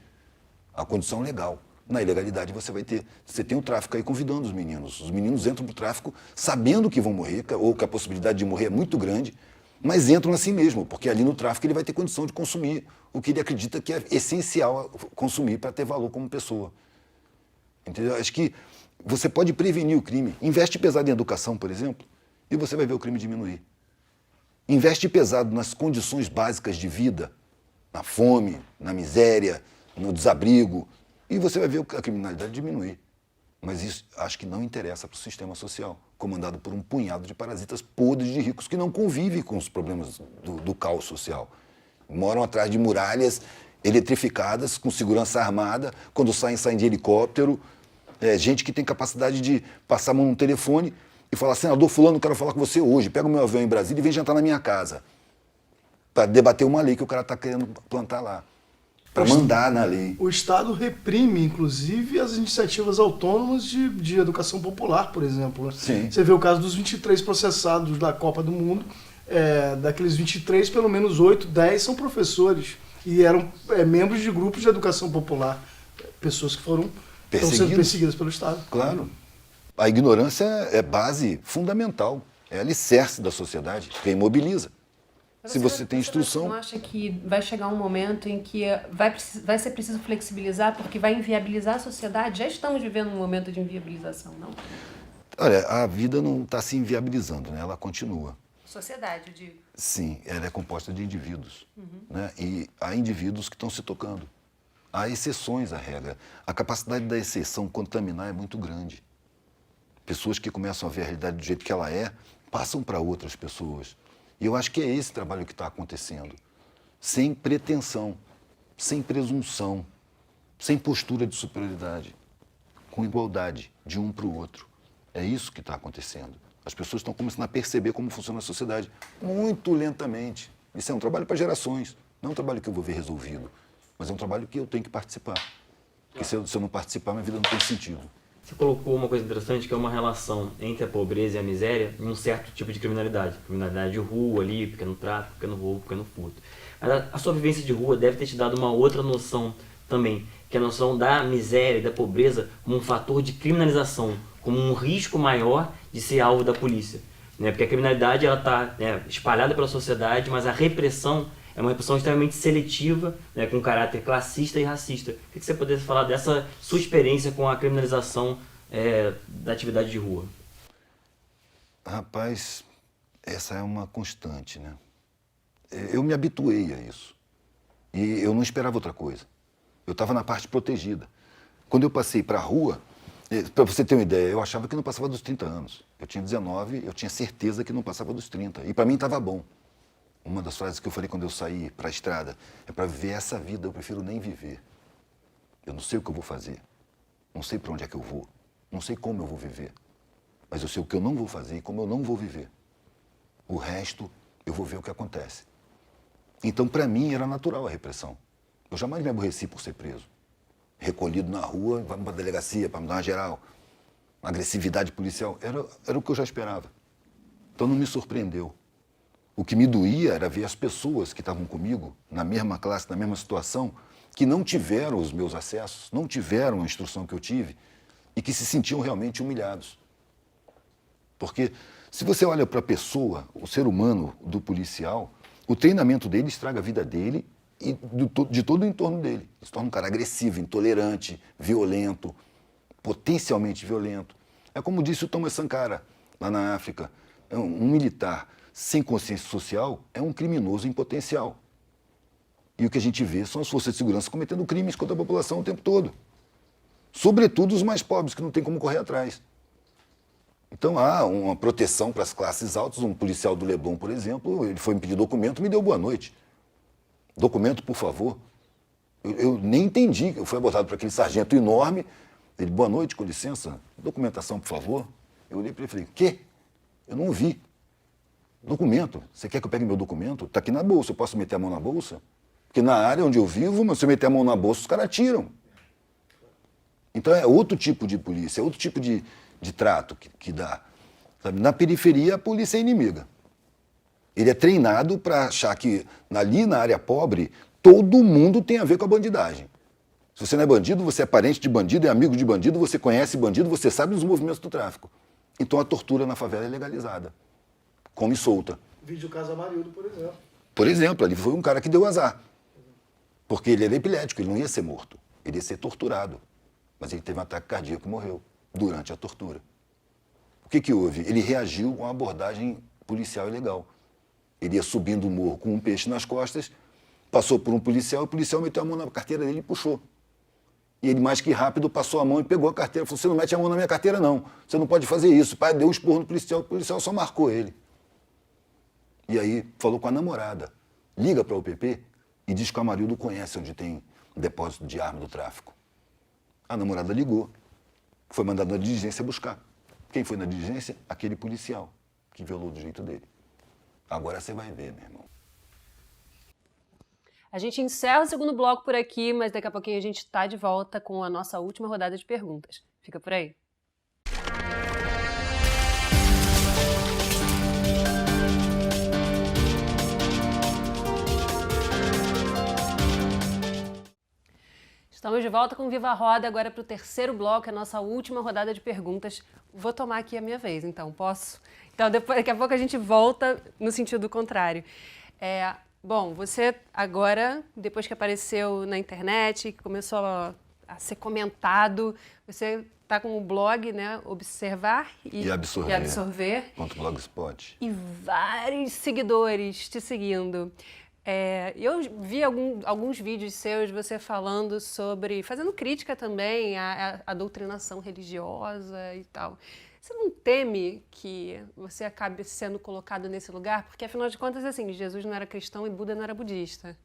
a condição legal. Na ilegalidade você tem o tráfico aí convidando os meninos entram para o tráfico sabendo que vão morrer, ou que a possibilidade de morrer é muito grande, mas entram assim mesmo, porque ali no tráfico ele vai ter condição de consumir o que ele acredita que é essencial consumir para ter valor como pessoa. Entendeu? Acho que você pode prevenir o crime. Investe pesado em educação, por exemplo, e você vai ver o crime diminuir. Investe pesado nas condições básicas de vida, na fome, na miséria, no desabrigo, e você vai ver a criminalidade diminuir. Mas isso acho que não interessa para o sistema social, comandado por um punhado de parasitas podres de ricos que não convivem com os problemas do caos social. Moram atrás de muralhas eletrificadas, com segurança armada, quando saem de helicóptero. Gente que tem capacidade de passar a mão no telefone e falar, senador fulano, quero falar com você hoje, pega o meu avião em Brasília e vem jantar na minha casa, para debater uma lei que o cara está querendo plantar lá, para mandar na lei. O Estado reprime, inclusive, as iniciativas autônomas de educação popular, por exemplo. Sim. Você vê o caso dos 23 processados da Copa do Mundo, daqueles 23, pelo menos 8, 10 são professores e eram membros de grupos de educação popular, pessoas que estão sendo perseguidas pelo Estado. Claro. A ignorância é base fundamental, é alicerce da sociedade, porque imobiliza. Se você tem instrução... Você não acha que vai chegar um momento em que vai ser preciso flexibilizar porque vai inviabilizar a sociedade? Já estamos vivendo um momento de inviabilização, não? Olha, a vida não está se inviabilizando, né? Ela continua. Sociedade, eu digo. Sim, ela é composta de indivíduos, né? E há indivíduos que estão se tocando. Há exceções à regra. A capacidade da exceção contaminar é muito grande. Pessoas que começam a ver a realidade do jeito que ela é, passam para outras pessoas. E eu acho que é esse trabalho que está acontecendo. Sem pretensão, sem presunção, sem postura de superioridade, com igualdade de um para o outro. É isso que está acontecendo. As pessoas estão começando a perceber como funciona a sociedade muito lentamente. Isso é um trabalho para gerações, não é um trabalho que eu vou ver resolvido. Mas é um trabalho que eu tenho que participar. Porque se eu não participar, minha vida não tem sentido. Você colocou uma coisa interessante, que é uma relação entre a pobreza e a miséria e um certo tipo de criminalidade. Criminalidade de rua ali, pequeno tráfico, pequeno roubo, pequeno furto. Mas a sua vivência de rua deve ter te dado uma outra noção também, que é a noção da miséria e da pobreza como um fator de criminalização, como um risco maior de ser alvo da polícia. Né? Porque a criminalidade está espalhada pela sociedade, mas a repressão é uma repressão extremamente seletiva, né, com caráter classista e racista. O que você poderia falar dessa sua experiência com a criminalização da atividade de rua? Rapaz, essa é uma constante, né? Eu me habituei a isso. E eu não esperava outra coisa. Eu estava na parte protegida. Quando eu passei para a rua, para você ter uma ideia, eu achava que não passava dos 30 anos. Eu tinha 19, eu tinha certeza que não passava dos 30. E para mim estava bom. Uma das frases que eu falei quando eu saí para a estrada é: para viver essa vida, eu prefiro nem viver. Eu não sei o que eu vou fazer, não sei para onde é que eu vou, não sei como eu vou viver, mas eu sei o que eu não vou fazer e como eu não vou viver. O resto, eu vou ver o que acontece. Então, para mim, era natural a repressão. Eu jamais me aborreci por ser preso. Recolhido na rua, vamos para a delegacia, para me dar uma geral. Uma agressividade policial, era o que eu já esperava. Então, não me surpreendeu. O que me doía era ver as pessoas que estavam comigo, na mesma classe, na mesma situação, que não tiveram os meus acessos, não tiveram a instrução que eu tive e que se sentiam realmente humilhados. Porque se você olha para a pessoa, o ser humano do policial, o treinamento dele estraga a vida dele e de todo o entorno dele. Ele se torna um cara agressivo, intolerante, violento, potencialmente violento. É como disse o Thomas Sankara, lá na África, um militar sem consciência social é um criminoso em potencial. E o que a gente vê são as forças de segurança cometendo crimes contra a população o tempo todo. Sobretudo os mais pobres, que não tem como correr atrás. Então há uma proteção para as classes altas. Um policial do Leblon, por exemplo, ele foi me pedir documento, me deu boa noite. Documento, por favor. Eu nem entendi. Eu fui abordado por aquele sargento enorme. Ele: boa noite, com licença. Documentação, por favor. Eu olhei para ele e falei: quê? Eu não vi. Documento. Você quer que eu pegue meu documento? Está aqui na bolsa. Eu posso meter a mão na bolsa? Porque na área onde eu vivo, se eu meter a mão na bolsa, os caras tiram. Então é outro tipo de polícia, é outro tipo de trato que dá. Sabe? Na periferia, a polícia é inimiga. Ele é treinado para achar que ali na área pobre, todo mundo tem a ver com a bandidagem. Se você não é bandido, você é parente de bandido, é amigo de bandido, você conhece bandido, você sabe dos movimentos do tráfico. Então a tortura na favela é legalizada. Come solta. Vídeo Caso Amarildo, por exemplo. Por exemplo, ali foi um cara que deu azar. Porque ele era epilético, ele não ia ser morto. Ele ia ser torturado. Mas ele teve um ataque cardíaco e morreu durante a tortura. O que houve? Ele reagiu a uma abordagem policial ilegal. Ele ia subindo o morro com um peixe nas costas, passou por um policial, o policial meteu a mão na carteira dele e puxou. E ele, mais que rápido, passou a mão e pegou a carteira. Falou, você não mete a mão na minha carteira, não. Você não pode fazer isso. O pai deu um esporro no policial, o policial só marcou ele. E aí falou com a namorada. Liga para a UPP e diz que o Amarildo conhece onde tem um depósito de arma do tráfico. A namorada ligou. Foi mandada na diligência buscar. Quem foi na diligência? Aquele policial que violou o direito dele. Agora você vai ver, meu irmão. A gente encerra o segundo bloco por aqui, mas daqui a pouquinho a gente está de volta com a nossa última rodada de perguntas. Fica por aí. Estamos de volta com Viva a Roda, agora para o terceiro bloco, a nossa última rodada de perguntas. Vou tomar aqui a minha vez, então, posso? Então, daqui a pouco a gente volta no sentido contrário. Bom, você agora, depois que apareceu na internet, que começou a ser comentado, você está com o blog, né, Observar e Absorver. .blogspot. E vários seguidores te seguindo. Eu vi alguns vídeos seus, você falando sobre, fazendo crítica também à doutrinação religiosa e tal. Você não teme que você acabe sendo colocado nesse lugar? Porque, afinal de contas, assim, Jesus não era cristão e Buda não era budista.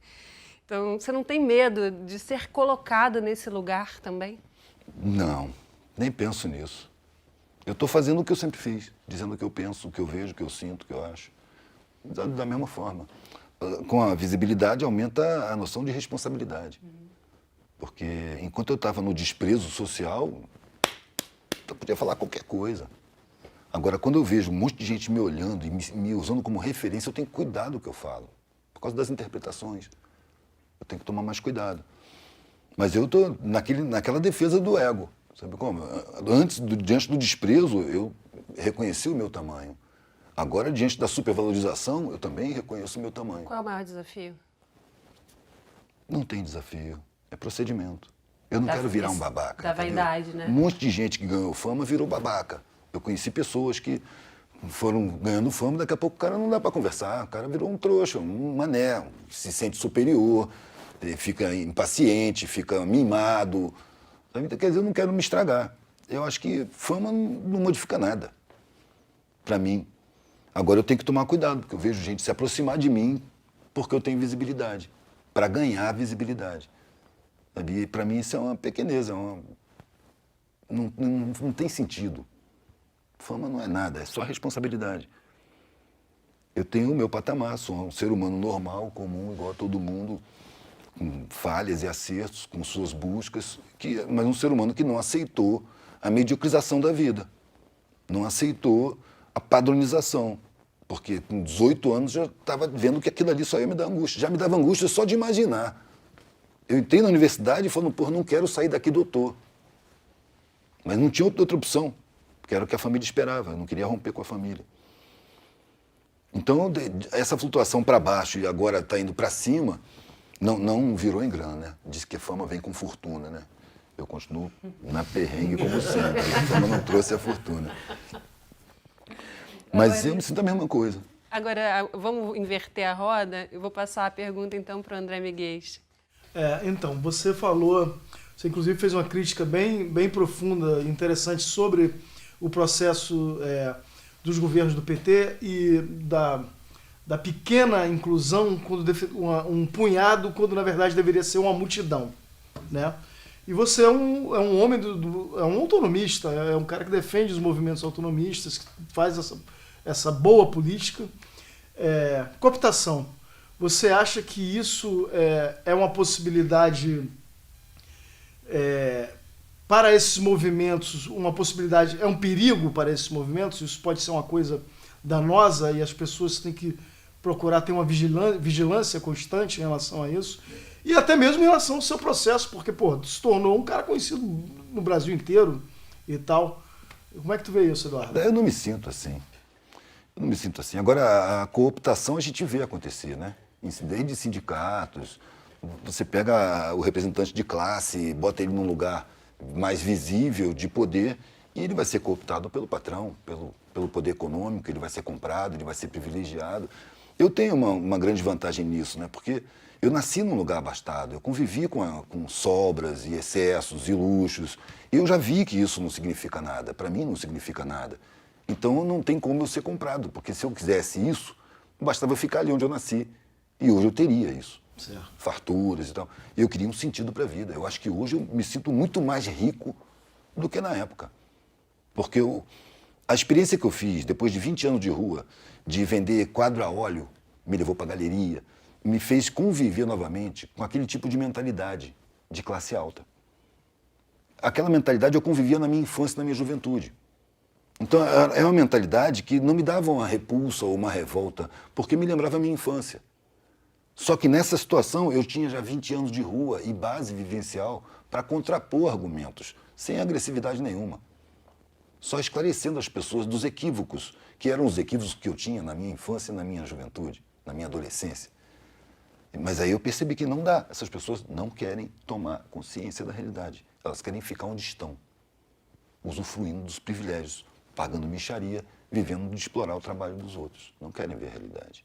Então, você não tem medo de ser colocado nesse lugar também? Não, nem penso nisso. Eu estou fazendo o que eu sempre fiz, dizendo o que eu penso, o que eu vejo, o que eu sinto, o que eu acho. Da mesma forma. Com a visibilidade, aumenta a noção de responsabilidade. Porque, enquanto eu estava no desprezo social, eu podia falar qualquer coisa. Agora, quando eu vejo um monte de gente me olhando e me usando como referência, eu tenho que cuidar do que eu falo. Por causa das interpretações. Eu tenho que tomar mais cuidado. Mas eu estou naquela defesa do ego. Sabe como? Diante do desprezo, eu reconheci o meu tamanho. Agora, diante da supervalorização, eu também reconheço o meu tamanho. Qual é o maior desafio? Não tem desafio. É procedimento. Eu não quero virar um babaca. Da vaidade, né? Um monte de gente que ganhou fama virou babaca. Eu conheci pessoas que foram ganhando fama, daqui a pouco o cara não dá para conversar. O cara virou um trouxa, um mané, se sente superior, fica impaciente, fica mimado. Quer dizer, eu não quero me estragar. Eu acho que fama não modifica nada, para mim. Agora eu tenho que tomar cuidado, porque eu vejo gente se aproximar de mim porque eu tenho visibilidade, para ganhar visibilidade. E para mim isso é uma pequeneza, não tem sentido. Fama não é nada, é só responsabilidade. Eu tenho o meu patamar, sou um ser humano normal, comum, igual a todo mundo, com falhas e acertos, com suas buscas, mas um ser humano que não aceitou a mediocrização da vida, não aceitou a padronização. Porque com 18 anos eu já estava vendo que aquilo ali só ia me dar angústia. Já me dava angústia só de imaginar. Eu entrei na universidade e falei, não quero sair daqui doutor. Mas não tinha outra opção, porque era o que a família esperava, eu não queria romper com a família. Então, essa flutuação para baixo e agora está indo para cima, não virou em grana, né? Diz que a fama vem com fortuna, né? Eu continuo na perrengue como sempre, a fama não trouxe a fortuna. Mas agora, eu me sinto a mesma coisa. Agora, vamos inverter a roda? Eu vou passar a pergunta, então, para o André Miguel. Então, você inclusive fez uma crítica bem profunda e interessante sobre o processo dos governos do PT e da pequena inclusão, quando um punhado, quando na verdade deveria ser uma multidão, né? E você é um homem, é um autonomista, é um cara que defende os movimentos autonomistas, que faz essa boa política. Cooptação, você acha que isso é uma possibilidade para esses movimentos, uma possibilidade, é um perigo para esses movimentos? Isso pode ser uma coisa danosa e as pessoas têm que procurar ter uma vigilância constante em relação a isso. E até mesmo em relação ao seu processo, porque, pô, se tornou um cara conhecido no Brasil inteiro e tal. Como é que tu vê isso, Eduardo? Eu não me sinto assim. Eu não me sinto assim. Agora, a cooptação a gente vê acontecer, né? Desde sindicatos, você pega o representante de classe, bota ele num lugar mais visível de poder e ele vai ser cooptado pelo patrão, pelo poder econômico, ele vai ser comprado, ele vai ser privilegiado. Eu tenho uma grande vantagem nisso, né? Porque eu nasci num lugar abastado, eu convivi com sobras e excessos e luxos. Eu já vi que isso não significa nada, para mim não significa nada. Então não tem como eu ser comprado, porque se eu quisesse isso, bastava eu ficar ali onde eu nasci. E hoje eu teria isso. Certo. Farturas e tal. Eu queria um sentido para a vida. Eu acho que hoje eu me sinto muito mais rico do que na época. Porque a experiência que eu fiz, depois de 20 anos de rua, de vender quadro a óleo, me levou para a galeria, me fez conviver novamente com aquele tipo de mentalidade de classe alta. Aquela mentalidade eu convivia na minha infância, na minha juventude. Então, é uma mentalidade que não me dava uma repulsa ou uma revolta, porque me lembrava a minha infância. Só que nessa situação eu tinha já 20 anos de rua e base vivencial para contrapor argumentos, sem agressividade nenhuma. Só esclarecendo as pessoas dos equívocos, que eram os equívocos que eu tinha na minha infância e na minha juventude, na minha adolescência. Mas aí eu percebi que não dá. Essas pessoas não querem tomar consciência da realidade. Elas querem ficar onde estão, usufruindo dos privilégios, pagando mixaria, vivendo de explorar o trabalho dos outros. Não querem ver a realidade.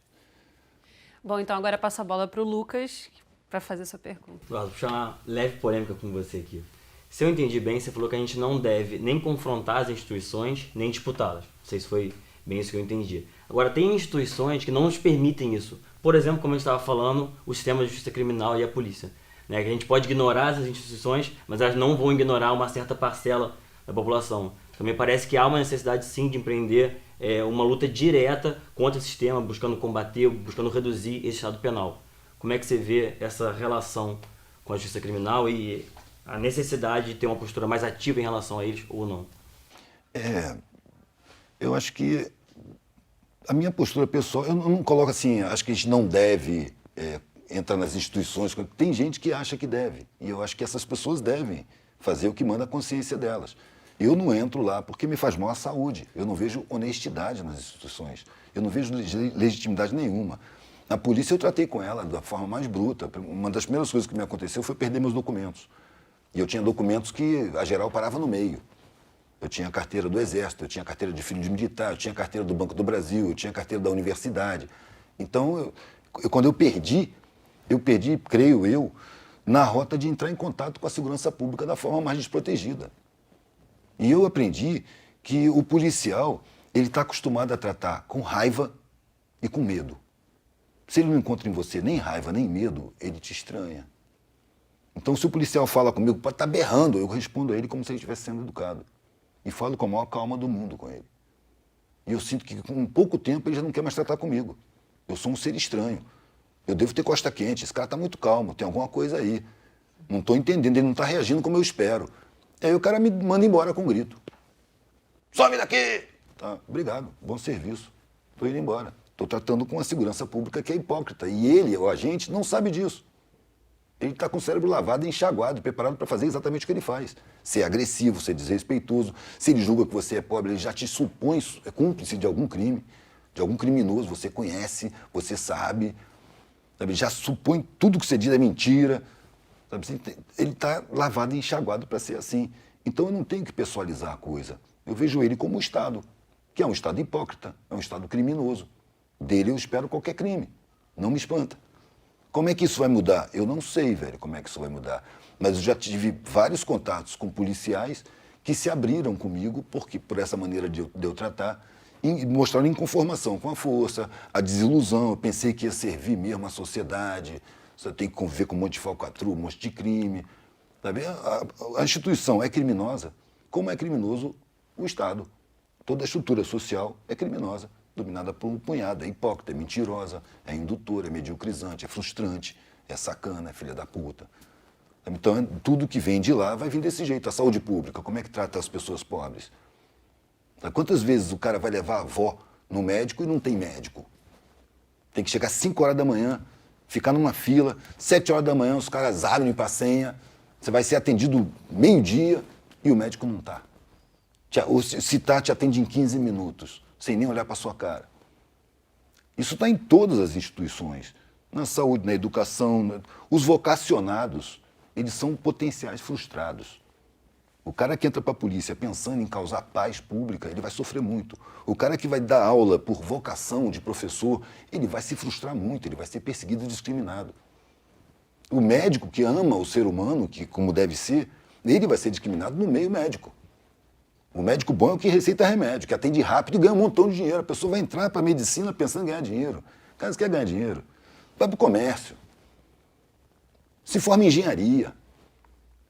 Bom, então agora passa a bola para o Lucas para fazer sua pergunta. Eduardo, vou puxar uma leve polêmica com você aqui. Se eu entendi bem, você falou que a gente não deve nem confrontar as instituições, nem disputá-las. Não sei se foi bem isso que eu entendi. Agora, tem instituições que não nos permitem isso. Por exemplo, como eu estava falando, o sistema de justiça criminal e a polícia. Né? Que a gente pode ignorar essas instituições, mas elas não vão ignorar uma certa parcela da população. Também parece que há uma necessidade, sim, de empreender uma luta direta contra o sistema, buscando combater, buscando reduzir esse estado penal. Como é que você vê essa relação com a justiça criminal e a necessidade de ter uma postura mais ativa em relação a eles ou não? Eu acho que a minha postura pessoal, eu não coloco assim, acho que a gente não deve entrar nas instituições. Tem gente que acha que deve, e eu acho que essas pessoas devem fazer o que manda a consciência delas. Eu não entro lá porque me faz mal à saúde. Eu não vejo honestidade nas instituições. Eu não vejo legitimidade nenhuma. Na polícia eu tratei com ela da forma mais bruta. Uma das primeiras coisas que me aconteceu foi perder meus documentos. E eu tinha documentos que a geral parava no meio. Eu tinha carteira do Exército, eu tinha carteira de filho de militar, eu tinha carteira do Banco do Brasil, eu tinha carteira da universidade. Então, quando eu perdi, creio eu, na rota de entrar em contato com a segurança pública da forma mais desprotegida. E eu aprendi que o policial, ele está acostumado a tratar com raiva e com medo. Se ele não encontra em você nem raiva, nem medo, ele te estranha. Então, se o policial fala comigo, pode estar berrando, eu respondo a ele como se ele estivesse sendo educado. E falo com a maior calma do mundo com ele. E eu sinto que com pouco tempo ele já não quer mais tratar comigo. Eu sou um ser estranho. Eu devo ter costa quente, esse cara está muito calmo, tem alguma coisa aí. Não estou entendendo, ele não está reagindo como eu espero. Aí o cara me manda embora com um grito. Some daqui! Tá, obrigado, bom serviço. Estou indo embora. Estou tratando com uma segurança pública que é hipócrita. E ele, o agente, não sabe disso. Ele está com o cérebro lavado, enxaguado, preparado para fazer exatamente o que ele faz. Ser agressivo, ser desrespeitoso. Se ele julga que você é pobre, ele já te supõe cúmplice de algum crime, de algum criminoso. Você conhece, você sabe. Ele já supõe tudo que você diz é mentira. Ele está lavado e enxaguado para ser assim. Então eu não tenho que pessoalizar a coisa. Eu vejo ele como um Estado, que é um Estado hipócrita, é um Estado criminoso. Dele eu espero qualquer crime. Não me espanta. Como é que isso vai mudar? Eu não sei, velho, como é que isso vai mudar. Mas eu já tive vários contatos com policiais que se abriram comigo por essa maneira de eu tratar e mostraram inconformação com a força, a desilusão. Eu pensei que ia servir mesmo à sociedade. Você tem que conviver com um monte de falcatrua, um monte de crime. Sabe? A instituição é criminosa, como é criminoso o Estado. Toda a estrutura social é criminosa, dominada por um punhado, é hipócrita, é mentirosa, é indutora, é mediocrizante, é frustrante, é sacana, é filha da puta. Então, tudo que vem de lá vai vir desse jeito. A saúde pública, como é que trata as pessoas pobres? Quantas vezes o cara vai levar a avó no médico e não tem médico? Tem que chegar às 5 horas da manhã, ficar numa fila, 7 horas da manhã os caras abrem para a senha, você vai ser atendido meio-dia e o médico não está. Ou se está, te atende em 15 minutos, sem nem olhar para a sua cara. Isso está em todas as instituições, na saúde, na educação. Os vocacionados, eles são potenciais frustrados. O cara que entra para a polícia pensando em causar paz pública, ele vai sofrer muito. O cara que vai dar aula por vocação de professor, ele vai se frustrar muito, ele vai ser perseguido e discriminado. O médico que ama o ser humano, que como deve ser, ele vai ser discriminado no meio médico. O médico bom é o que receita remédio, que atende rápido e ganha um montão de dinheiro. A pessoa vai entrar para a medicina pensando em ganhar dinheiro. O cara quer ganhar dinheiro. Vai para o comércio. Se forma em engenharia.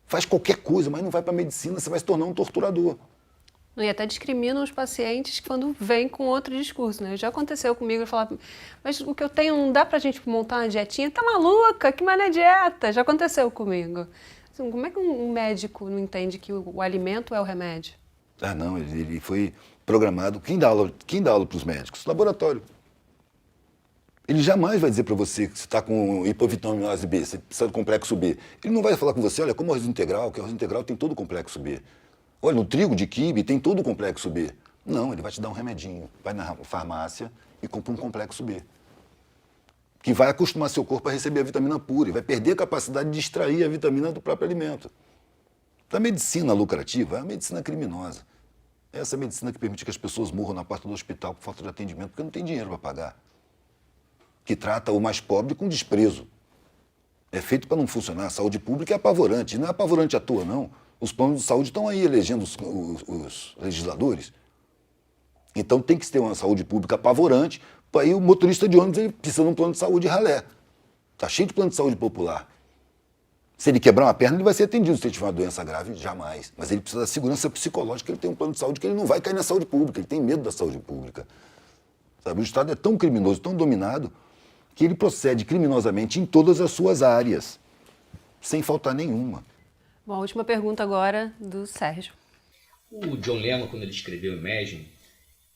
Faz qualquer coisa, mas não vai para a medicina, você vai se tornar um torturador. E até discriminam os pacientes quando vêm com outro discurso, né? Já aconteceu comigo, eu falava, mas o que eu tenho não dá pra gente montar uma dietinha? Tá maluca? Que mané dieta? Já aconteceu comigo. Assim, como é que um médico não entende que o alimento é o remédio? Ah, não, ele foi programado. Quem dá aula para os médicos? Laboratório. Ele jamais vai dizer para você que você está com hipovitaminose B, você precisa do complexo B. Ele não vai falar com você, olha, como arroz integral, que o arroz integral tem todo o complexo B. Olha, no trigo de quibe tem todo o complexo B. Não, ele vai te dar um remedinho. Vai na farmácia e compra um complexo B. Que vai acostumar seu corpo a receber a vitamina pura e vai perder a capacidade de extrair a vitamina do próprio alimento. A medicina lucrativa é a medicina criminosa. É essa medicina que permite que as pessoas morram na porta do hospital por falta de atendimento, porque não tem dinheiro para pagar. Que trata o mais pobre com desprezo. É feito para não funcionar. A saúde pública é apavorante. Não é apavorante à toa, não. Os planos de saúde estão aí elegendo os legisladores. Então tem que ter uma saúde pública apavorante. Aí o motorista de ônibus ele precisa de um plano de saúde ralé. Está cheio de plano de saúde popular. Se ele quebrar uma perna, ele vai ser atendido. Se ele tiver uma doença grave, jamais. Mas ele precisa da segurança psicológica, ele tem um plano de saúde que ele não vai cair na saúde pública. Ele tem medo da saúde pública. Sabe? O Estado é tão criminoso, tão dominado, que ele procede criminosamente em todas as suas áreas, sem faltar nenhuma. Bom, a última pergunta agora do Sérgio. O John Lennon, quando ele escreveu Imagine,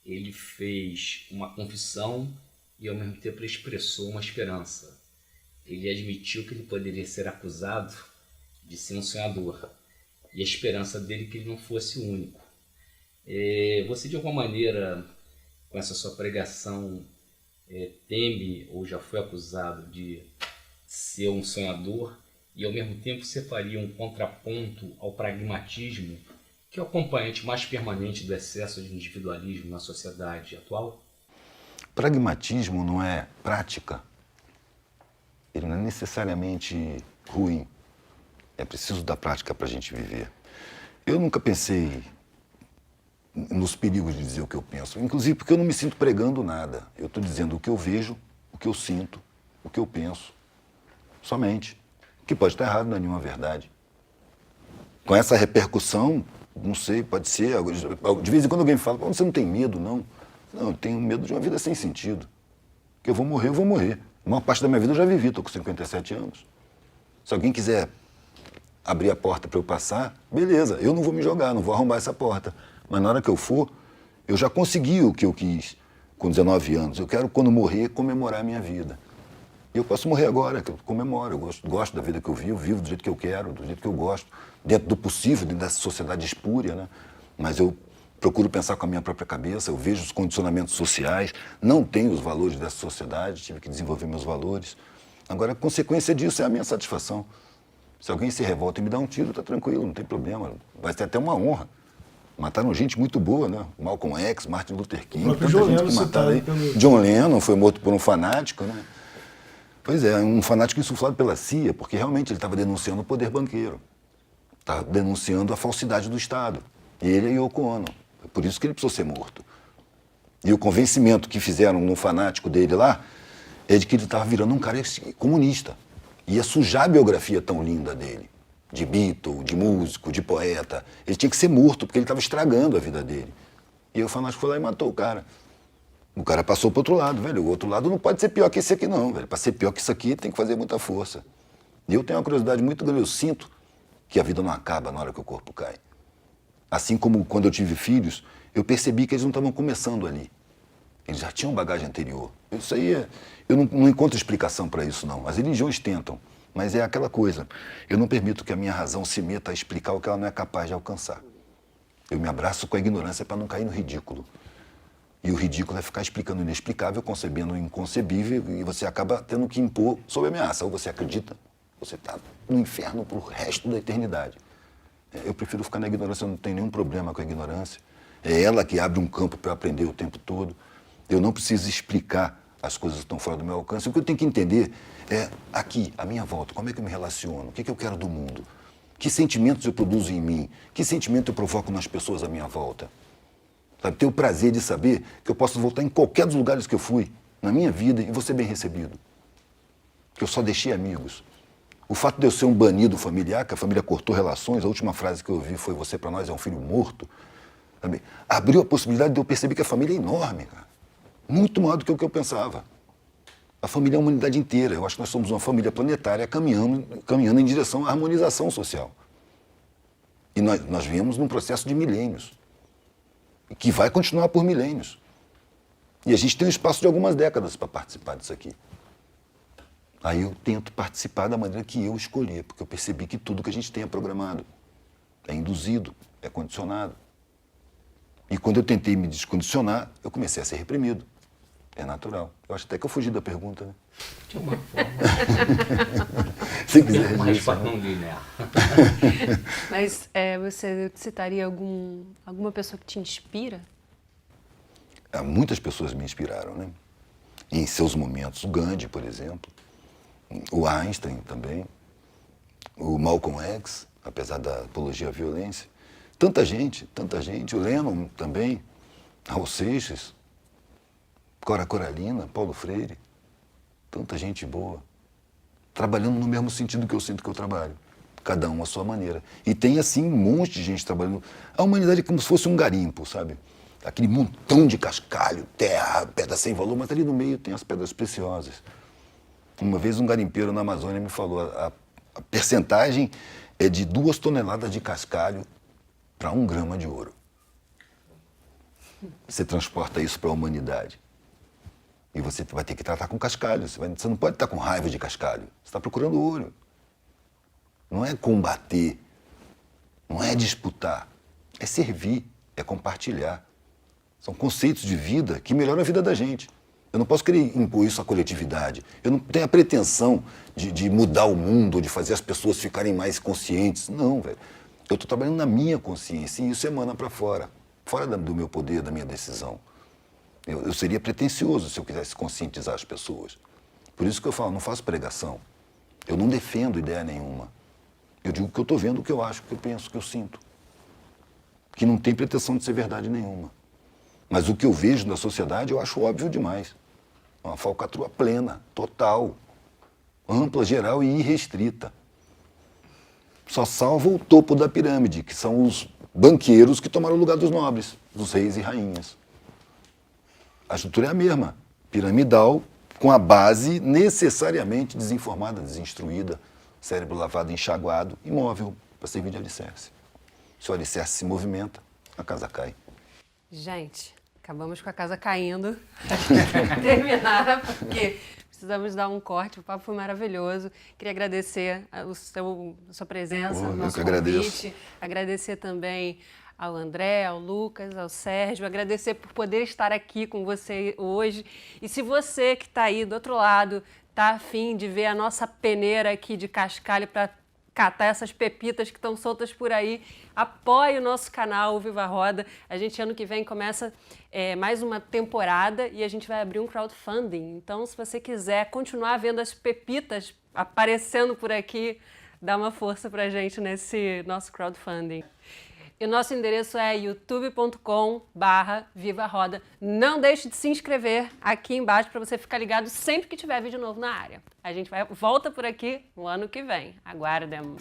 ele fez uma confissão e ao mesmo tempo ele expressou uma esperança. Ele admitiu que ele poderia ser acusado de ser um sonhador e a esperança dele é que ele não fosse o único. Você de alguma maneira, com essa sua pregação, teme ou já foi acusado de ser um sonhador e ao mesmo tempo você faria um contraponto ao pragmatismo que é o acompanhante mais permanente do excesso de individualismo na sociedade atual? Pragmatismo não é prática. Ele não é necessariamente ruim. É preciso da prática para a gente viver. Eu nunca pensei nos perigos de dizer o que eu penso, inclusive porque eu não me sinto pregando nada. Eu estou dizendo o que eu vejo, o que eu sinto, o que eu penso. Somente. O que pode estar errado não é nenhuma verdade. Com essa repercussão, não sei, pode ser. De vez em quando alguém me fala, você não tem medo, não? Não, eu tenho medo de uma vida sem sentido. Que eu vou morrer, eu vou morrer. A maior parte da minha vida eu já vivi, estou com 57 anos. Se alguém quiser abrir a porta para eu passar, beleza, eu não vou me jogar, não vou arrombar essa porta. Mas na hora que eu for, eu já consegui o que eu quis com 19 anos. Eu quero, quando morrer, comemorar a minha vida. E eu posso morrer agora, que eu comemoro. Eu gosto da vida que eu vivo do jeito que eu quero, do jeito que eu gosto, dentro do possível, dentro dessa sociedade espúria, né? Mas eu procuro pensar com a minha própria cabeça, eu vejo os condicionamentos sociais, não tenho os valores dessa sociedade, tive que desenvolver meus valores. Agora, a consequência disso é a minha satisfação. Se alguém se revolta e me dá um tiro, tá tranquilo, não tem problema. Vai ser até uma honra. Mataram gente muito boa, né? Malcolm X, Martin Luther King, tanta gente que mataram aí. John Lennon foi morto por um fanático, né? Pois é, um fanático insuflado pela CIA, porque realmente ele estava denunciando o poder banqueiro. Estava denunciando a falsidade do Estado. Ele e Yoko Ono. Por isso que ele precisou ser morto. E o convencimento que fizeram no fanático dele lá é de que ele estava virando um cara comunista. Ia sujar a biografia tão linda dele. De Beatle, de músico, de poeta. Ele tinha que ser morto, porque ele estava estragando a vida dele. E aí o fanático foi lá e matou o cara. O cara passou para o outro lado, velho. O outro lado não pode ser pior que esse aqui, não, velho. Para ser pior que isso aqui, tem que fazer muita força. E eu tenho uma curiosidade muito grande, eu sinto que a vida não acaba na hora que o corpo cai. Assim como quando eu tive filhos, eu percebi que eles não estavam começando ali. Eles já tinham bagagem anterior. Isso aí, eu não encontro explicação para isso, não. As religiões tentam, mas é aquela coisa. Eu não permito que a minha razão se meta a explicar o que ela não é capaz de alcançar. Eu me abraço com a ignorância para não cair no ridículo. E o ridículo é ficar explicando o inexplicável, concebendo o inconcebível, e você acaba tendo que impor sob ameaça. Ou você acredita, você está no inferno para o resto da eternidade. Eu prefiro ficar na ignorância, eu não tenho nenhum problema com a ignorância. É ela que abre um campo para eu aprender o tempo todo. Eu não preciso explicar as coisas que estão fora do meu alcance. O que eu tenho que entender é, aqui, à minha volta, como é que eu me relaciono, o que eu quero do mundo, que sentimentos eu produzo em mim, que sentimento eu provoco nas pessoas à minha volta. Sabe, ter o prazer de saber que eu posso voltar em qualquer dos lugares que eu fui, na minha vida, e vou ser bem recebido. Que eu só deixei amigos. O fato de eu ser um banido familiar, que a família cortou relações, a última frase que eu ouvi foi: você para nós é um filho morto, sabe? Abriu a possibilidade de eu perceber que a família é enorme, cara. Muito maior do que o que eu pensava. A família é a humanidade inteira. Eu acho que nós somos uma família planetária caminhando em direção à harmonização social. E nós viemos num processo de milênios, que vai continuar por milênios. E a gente tem um espaço de algumas décadas para participar disso aqui. Aí eu tento participar da maneira que eu escolhi, porque eu percebi que tudo que a gente tem é programado, é induzido, é condicionado. E quando eu tentei me descondicionar, eu comecei a ser reprimido. É natural. Eu acho até que eu fugi da pergunta, né? De uma forma. Se quiser Uma registrar. resposta não linear. Mas você citaria alguma pessoa que te inspira? Muitas pessoas me inspiraram, né? Em seus momentos. O Gandhi, por exemplo. O Einstein também. O Malcolm X, apesar da apologia à violência. Tanta gente. O Lennon também. Raul Seixas. Cora Coralina, Paulo Freire. Tanta gente boa. Trabalhando no mesmo sentido que eu sinto que eu trabalho. Cada um à sua maneira. E tem, assim, um monte de gente trabalhando. A humanidade é como se fosse um garimpo, sabe? Aquele montão de cascalho, terra, pedra sem valor, mas ali no meio tem as pedras preciosas. Uma vez um garimpeiro na Amazônia me falou, a percentagem é de 2 toneladas de cascalho para 1 grama de ouro. Você transporta isso para a humanidade. E você vai ter que tratar com cascalho. Você não pode estar com raiva de cascalho. Você está procurando ouro. Não é combater, não é disputar, é servir, é compartilhar. São conceitos de vida que melhoram a vida da gente. Eu não posso querer impor isso à coletividade. Eu não tenho a pretensão de mudar o mundo, de fazer as pessoas ficarem mais conscientes. Não, velho. Eu estou trabalhando na minha consciência e isso emana para fora. Fora do meu poder, da minha decisão. Eu seria pretensioso se eu quisesse conscientizar as pessoas. Por isso que eu falo, não faço pregação. Eu não defendo ideia nenhuma. Eu digo que eu estou vendo o que eu acho, o que eu penso, o que eu sinto. Que não tem pretensão de ser verdade nenhuma. Mas o que eu vejo na sociedade eu acho óbvio demais. Uma falcatrua plena, total, ampla, geral e irrestrita. Só salva o topo da pirâmide, que são os banqueiros que tomaram o lugar dos nobres, dos reis e rainhas. A estrutura é a mesma, piramidal, com a base necessariamente desinformada, desinstruída, cérebro lavado, enxaguado, imóvel, para servir de alicerce. Se o alicerce se movimenta, a casa cai. Gente, acabamos com a casa caindo. Terminar, porque precisamos dar um corte. O papo foi maravilhoso. Queria agradecer a sua presença, o nosso convite. Agradecer também ao André, ao Lucas, ao Sérgio, agradecer por poder estar aqui com você hoje. E se você que está aí do outro lado está afim de ver a nossa peneira aqui de cascalho para catar essas pepitas que estão soltas por aí, apoie o nosso canal, o Viva Roda. A gente ano que vem começa mais uma temporada e a gente vai abrir um crowdfunding. Então, se você quiser continuar vendo as pepitas aparecendo por aqui, dá uma força pra gente nesse nosso crowdfunding. E o nosso endereço é youtube.com/vivaroda. Não deixe de se inscrever aqui embaixo para você ficar ligado sempre que tiver vídeo novo na área. A gente volta por aqui no ano que vem. Aguardem!